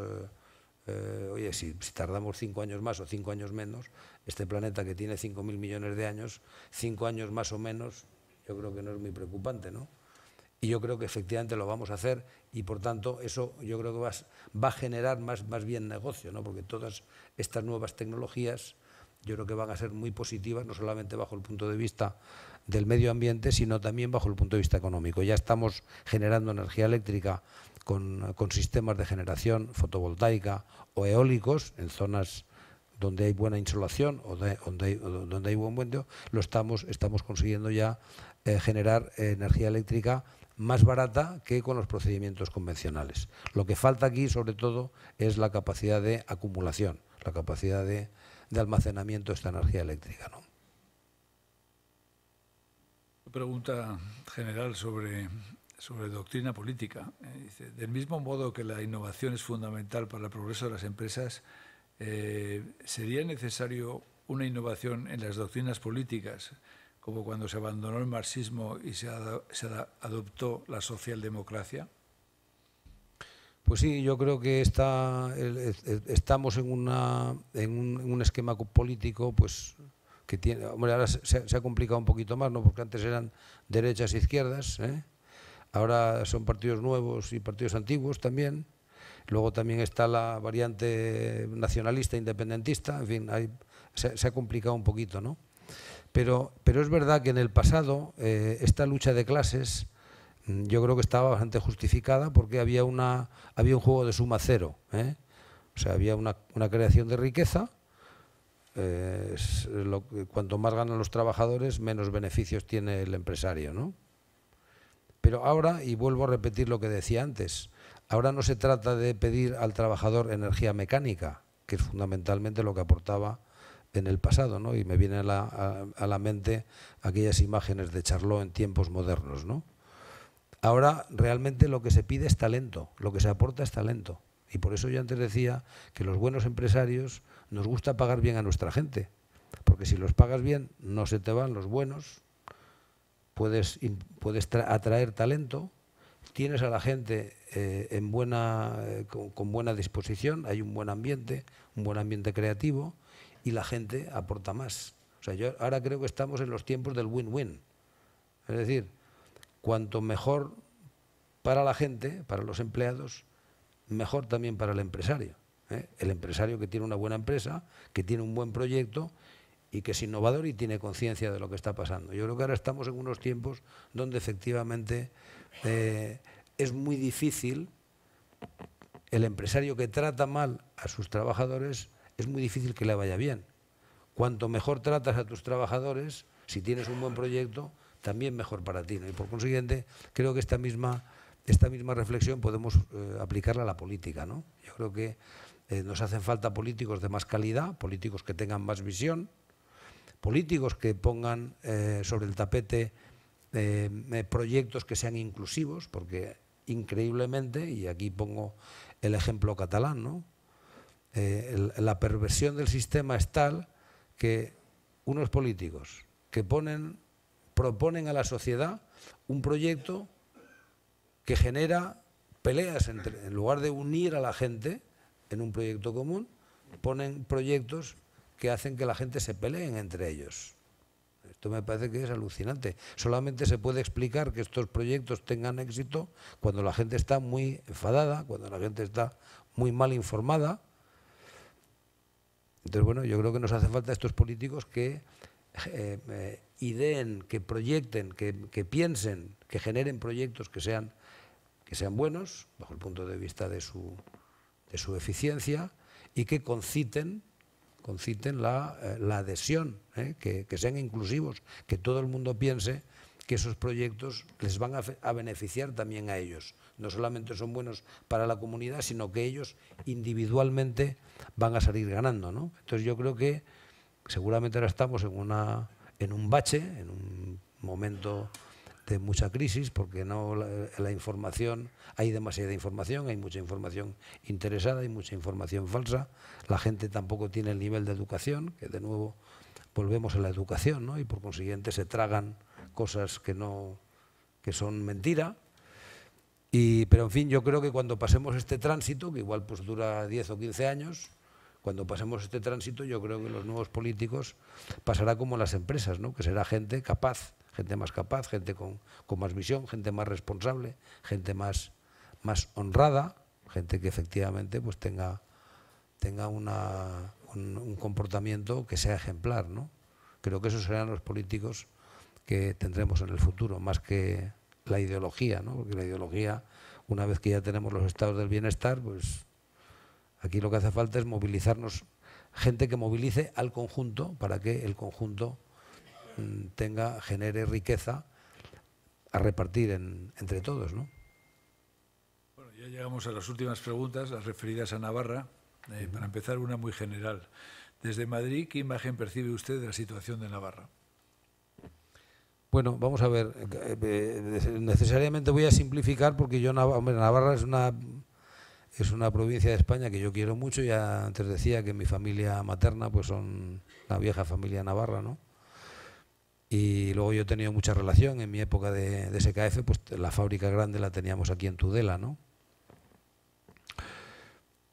S2: oye, si tardamos 5 años más o 5 años menos, este planeta que tiene 5.000 millones de años, 5 años más o menos, yo creo que no es muy preocupante, ¿no? Y yo creo que efectivamente lo vamos a hacer y por tanto eso yo creo que va a generar más bien negocio, ¿no? Porque todas estas nuevas tecnologías yo creo que van a ser muy positivas, no solamente bajo el punto de vista del medio ambiente, sino también bajo el punto de vista económico. Ya estamos generando energía eléctrica con sistemas de generación fotovoltaica o eólicos en zonas donde hay buena insolación o donde hay buen viento. Estamos consiguiendo ya generar energía eléctrica más barata que con los procedimientos convencionales. Lo que falta aquí, sobre todo, es la capacidad de acumulación, la capacidad de almacenamiento de esta energía eléctrica, ¿no?
S1: Pregunta general sobre doctrina política. Dice, del mismo modo que la innovación es fundamental para el progreso de las empresas, ¿sería necesario una innovación en las doctrinas políticas, como cuando se abandonó el marxismo y se adoptó la socialdemocracia?
S2: Pues sí, yo creo que estamos en un esquema político pues que tiene, hombre, ahora se ha complicado un poquito más, ¿no? Porque antes eran derechas e izquierdas, ¿eh? Ahora son partidos nuevos y partidos antiguos también. Luego también está la variante nacionalista, independentista, en fin, se ha complicado un poquito, ¿no? Pero es verdad que en el pasado esta lucha de clases yo creo que estaba bastante justificada porque había un juego de suma cero, ¿eh? O sea, había una creación de riqueza. Cuanto más ganan los trabajadores, menos beneficios tiene el empresario, ¿no? Pero ahora, y vuelvo a repetir lo que decía antes, ahora no se trata de pedir al trabajador energía mecánica, que es fundamentalmente lo que aportaba en el pasado, ¿no? Y me vienen a la mente aquellas imágenes de Charlot en tiempos modernos, ¿no? Ahora realmente lo que se pide es talento, lo que se aporta es talento. Y por eso yo antes decía que los buenos empresarios nos gusta pagar bien a nuestra gente, porque si los pagas bien no se te van los buenos, puedes atraer talento, tienes a la gente con buena disposición, hay un buen ambiente creativo y la gente aporta más. O sea, yo ahora creo que estamos en los tiempos del win-win. Es decir, cuanto mejor para la gente, para los empleados, mejor también para el empresario, ¿eh? El empresario que tiene una buena empresa, que tiene un buen proyecto y que es innovador y tiene conciencia de lo que está pasando. Yo creo que ahora estamos en unos tiempos donde efectivamente es muy difícil, el empresario que trata mal a sus trabajadores, es muy difícil que le vaya bien. Cuanto mejor tratas a tus trabajadores, si tienes un buen proyecto, también mejor para ti, ¿no? Y por consiguiente, creo que esta misma reflexión podemos aplicarla a la política, ¿no? Yo creo que nos hacen falta políticos de más calidad, políticos que tengan más visión, políticos que pongan sobre el tapete proyectos que sean inclusivos, porque increíblemente, y aquí pongo el ejemplo catalán, ¿no? La perversión del sistema es tal que unos políticos que proponen a la sociedad un proyecto que genera peleas en lugar de unir a la gente en un proyecto común, ponen proyectos que hacen que la gente se peleen entre ellos. Esto me parece que es alucinante. Solamente se puede explicar que estos proyectos tengan éxito cuando la gente está muy enfadada, cuando la gente está muy mal informada. Entonces, bueno, yo creo que nos hace falta estos políticos que ideen, que proyecten, que piensen, que generen proyectos que sean buenos, bajo el punto de vista de su eficiencia, y que conciten la adhesión, que sean inclusivos, que todo el mundo piense que esos proyectos les van a beneficiar también a ellos. No solamente son buenos para la comunidad, sino que ellos individualmente van a salir ganando, ¿no? Entonces yo creo que seguramente ahora estamos en un bache, en un momento de mucha crisis, porque no la información, hay demasiada información, hay mucha información interesada, hay mucha información falsa, la gente tampoco tiene el nivel de educación, que de nuevo volvemos a la educación, ¿no? Y por consiguiente se tragan cosas que son mentira. Pero en fin, yo creo que cuando pasemos este tránsito, que igual pues dura 10 o 15 años, cuando pasemos este tránsito, yo creo que los nuevos políticos pasará como las empresas, ¿no? Que será gente capaz, gente más capaz, gente con más visión, gente más responsable, gente más honrada, gente que efectivamente pues tenga un comportamiento que sea ejemplar, ¿no? Creo que esos serán los políticos que tendremos en el futuro, más que la ideología, ¿no? Porque la ideología, una vez que ya tenemos los estados del bienestar, pues aquí lo que hace falta es movilizarnos, gente que movilice al conjunto para que el conjunto genere riqueza a repartir entre todos, ¿no?
S1: Bueno, ya llegamos a las últimas preguntas, las referidas a Navarra. Para empezar, una muy general. Desde Madrid, ¿qué imagen percibe usted de la situación de Navarra?
S2: Bueno, vamos a ver, necesariamente voy a simplificar porque Navarra es una provincia de España que yo quiero mucho. Ya antes decía que mi familia materna pues son la vieja familia navarra, ¿no? Y luego yo he tenido mucha relación en mi época de SKF, pues la fábrica grande la teníamos aquí en Tudela, ¿no?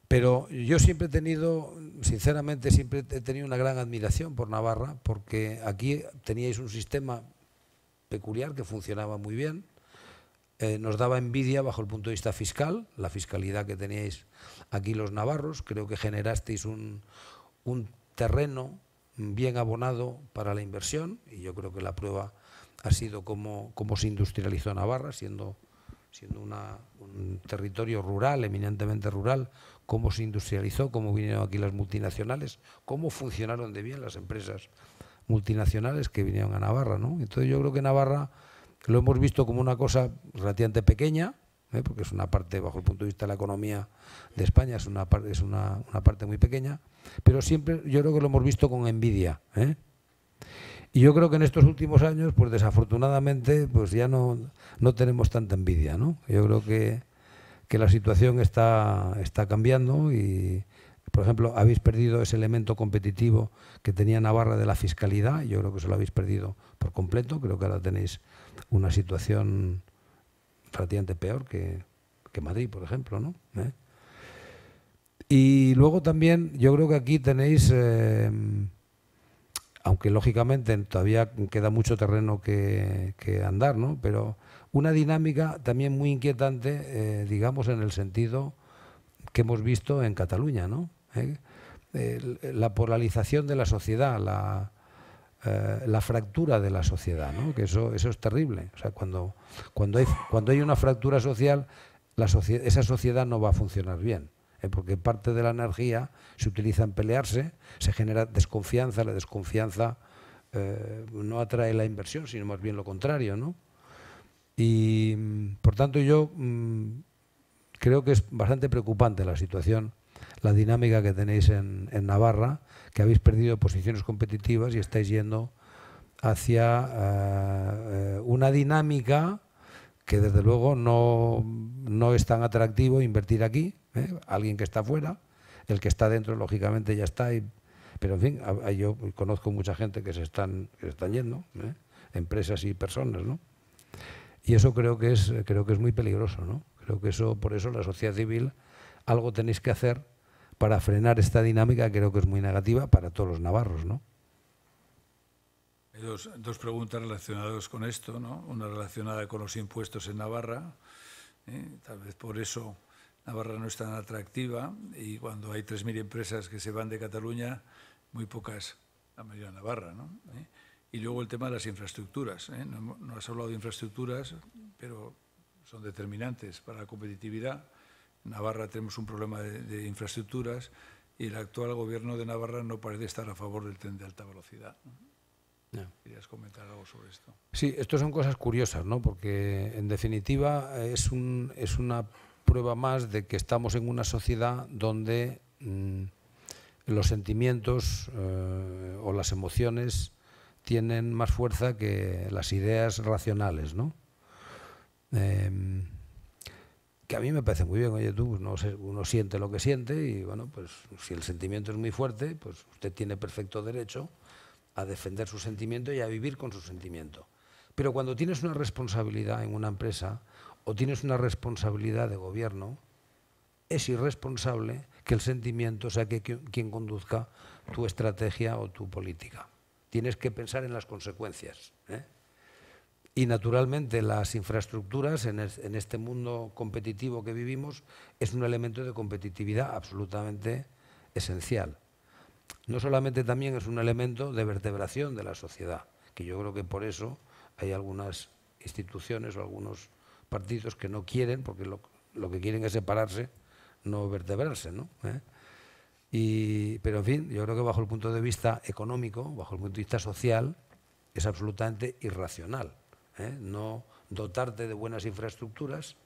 S2: Pero yo siempre he tenido, sinceramente, siempre he tenido una gran admiración por Navarra, porque aquí teníais un sistema peculiar que funcionaba muy bien, nos daba envidia bajo el punto de vista fiscal, la fiscalidad que teníais aquí los navarros. Creo que generasteis un terreno bien abonado para la inversión, y yo creo que la prueba ha sido cómo se industrializó Navarra, siendo un territorio rural, eminentemente rural, cómo se industrializó, cómo vinieron aquí las multinacionales, cómo funcionaron de bien las empresas multinacionales que vinieron a Navarra, ¿no? Entonces yo creo que Navarra lo hemos visto como una cosa relativamente pequeña, porque es una parte, bajo el punto de vista de la economía de España, es una parte muy pequeña, pero siempre yo creo que lo hemos visto con envidia, Y yo creo que en estos últimos años, pues desafortunadamente, pues ya no tenemos tanta envidia, ¿no? Yo creo que la situación está cambiando y, por ejemplo, habéis perdido ese elemento competitivo que tenía Navarra de la fiscalidad. Yo creo que eso lo habéis perdido por completo. Creo que ahora tenéis una situación relativamente peor que Madrid, por ejemplo, ¿no? Y luego también yo creo que aquí tenéis, aunque lógicamente todavía queda mucho terreno que andar, ¿no? Pero una dinámica también muy inquietante, digamos, en el sentido que hemos visto en Cataluña, ¿no? La polarización de la sociedad, la fractura de la sociedad, ¿no? Que eso es terrible. O sea, cuando hay una fractura social, esa sociedad no va a funcionar bien, porque parte de la energía se utiliza en pelearse, se genera desconfianza, la desconfianza no atrae la inversión, sino más bien lo contrario, ¿no? Y por tanto yo creo que es bastante preocupante la situación, la dinámica que tenéis en Navarra, que habéis perdido posiciones competitivas y estáis yendo hacia una dinámica que desde luego no es tan atractivo invertir aquí, alguien que está fuera, el que está dentro lógicamente ya está, Pero en fin, yo conozco mucha gente que se están yendo, empresas y personas, ¿no? Y eso creo que es muy peligroso, ¿no? Creo que por eso la sociedad civil, algo tenéis que hacer para frenar esta dinámica, que creo que es muy negativa para todos los navarros, ¿no?
S1: Hay dos preguntas relacionadas con esto, ¿no? Una relacionada con los impuestos en Navarra, tal vez por eso Navarra no es tan atractiva, y cuando hay 3.000 empresas que se van de Cataluña, muy pocas han venido a Navarra, ¿no? Y luego el tema de las infraestructuras. No has hablado de infraestructuras, pero son determinantes para la competitividad. En Navarra tenemos un problema de infraestructuras y el actual gobierno de Navarra no parece estar a favor del tren de alta velocidad, ¿no? ¿Querías comentar algo sobre esto?
S2: Sí, esto son cosas curiosas, ¿no? Porque en definitiva es una prueba más de que estamos en una sociedad donde los sentimientos o las emociones tienen más fuerza que las ideas racionales, ¿no? Que a mí me parece muy bien. Oye, uno siente lo que siente y, bueno, pues si el sentimiento es muy fuerte, pues usted tiene perfecto derecho a defender su sentimiento y a vivir con su sentimiento. Pero cuando tienes una responsabilidad en una empresa o tienes una responsabilidad de gobierno, es irresponsable que el sentimiento sea quien conduzca tu estrategia o tu política. Tienes que pensar en las consecuencias, Y naturalmente las infraestructuras en este mundo competitivo que vivimos es un elemento de competitividad absolutamente esencial. No solamente también es un elemento de vertebración de la sociedad, que yo creo que por eso hay algunas instituciones o algunos partidos que no quieren, porque lo que quieren es separarse, no vertebrarse, ¿no? Pero en fin, yo creo que bajo el punto de vista económico, bajo el punto de vista social, es absolutamente irracional, no dotarte de buenas infraestructuras,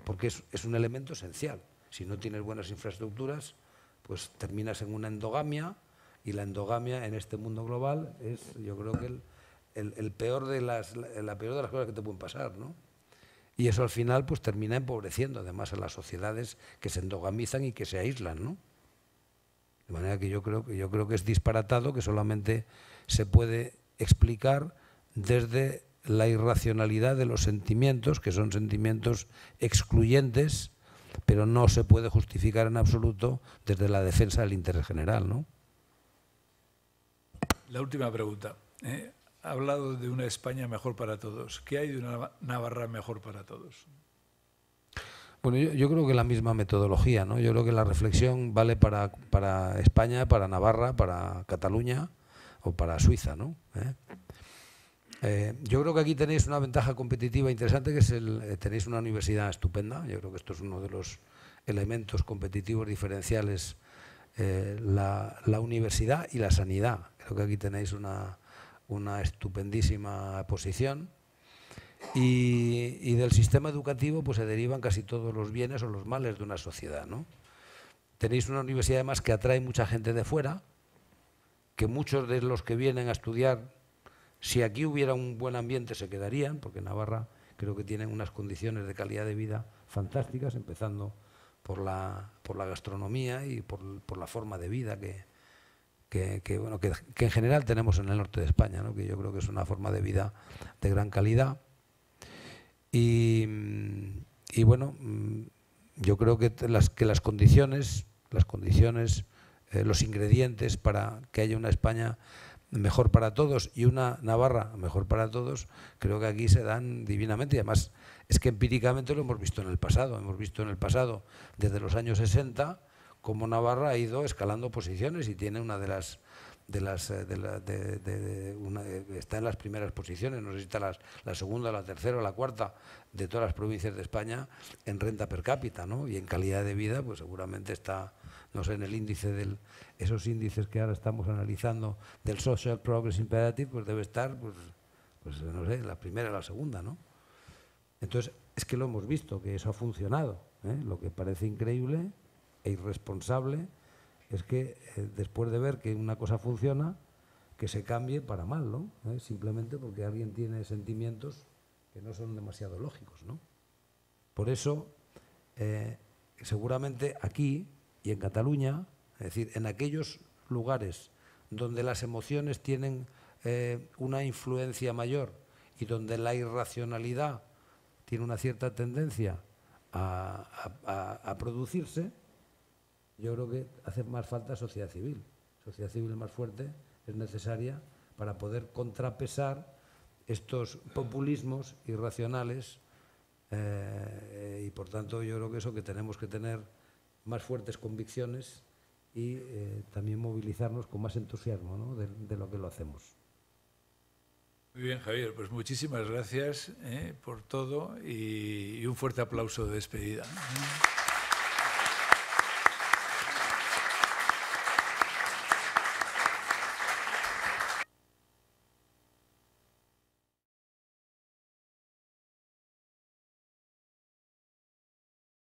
S2: porque es un elemento esencial. Si no tienes buenas infraestructuras, pues terminas en una endogamia, y la endogamia en este mundo global es, yo creo que la peor de las cosas que te pueden pasar, ¿no? Y eso al final pues termina empobreciendo además a las sociedades que se endogamizan y que se aíslan, ¿no? De manera que yo creo que es disparatado, que solamente se puede explicar desde la irracionalidad de los sentimientos, que son sentimientos excluyentes, pero no se puede justificar en absoluto desde la defensa del interés general, ¿no?
S1: La última pregunta. Ha hablado de una España mejor para todos. ¿Qué hay de una Navarra mejor para todos?
S2: Bueno, yo creo que la misma metodología, ¿no? Yo creo que la reflexión vale para España, para Navarra, para Cataluña o para Suiza, ¿no? Yo creo que aquí tenéis una ventaja competitiva interesante, que es tenéis una universidad estupenda. Yo creo que esto es uno de los elementos competitivos diferenciales, la universidad y la sanidad. Creo que aquí tenéis una estupendísima posición. Y del sistema educativo pues se derivan casi todos los bienes o los males de una sociedad, ¿no? Tenéis una universidad además que atrae mucha gente de fuera, que muchos de los que vienen a estudiar, si aquí hubiera un buen ambiente, se quedarían, porque Navarra creo que tienen unas condiciones de calidad de vida fantásticas, empezando por la gastronomía y por la forma de vida que en general tenemos en el norte de España, ¿no? Que yo creo que es una forma de vida de gran calidad. Y bueno, yo creo que las condiciones, los ingredientes para que haya una España mejor para todos y una Navarra mejor para todos, creo que aquí se dan divinamente. Y además es que empíricamente lo hemos visto en el pasado. Hemos visto en el pasado, desde los años 60, cómo Navarra ha ido escalando posiciones y tiene está en las primeras posiciones, no sé si está la segunda, la tercera o la cuarta de todas las provincias de España en renta per cápita, ¿no? Y en calidad de vida, pues seguramente está, no sé, en el índice esos índices que ahora estamos analizando del Social Progress Imperative, pues debe estar, pues no sé, la primera o la segunda, ¿no? Entonces, es que lo hemos visto, que eso ha funcionado, ¿eh? Lo que parece increíble e irresponsable es que después de ver que una cosa funciona, que se cambie para mal, ¿no? Simplemente porque alguien tiene sentimientos que no son demasiado lógicos, ¿no? Por eso, seguramente aquí y en Cataluña, es decir, en aquellos lugares donde las emociones tienen una influencia mayor y donde la irracionalidad tiene una cierta tendencia a producirse, yo creo que hace más falta sociedad civil. Sociedad civil más fuerte es necesaria para poder contrapesar estos populismos irracionales y por tanto yo creo que eso, que tenemos que tener más fuertes convicciones y también movilizarnos con más entusiasmo, ¿no?, de lo que lo hacemos.
S1: Muy bien, Javier, pues muchísimas gracias por todo y un fuerte aplauso de despedida.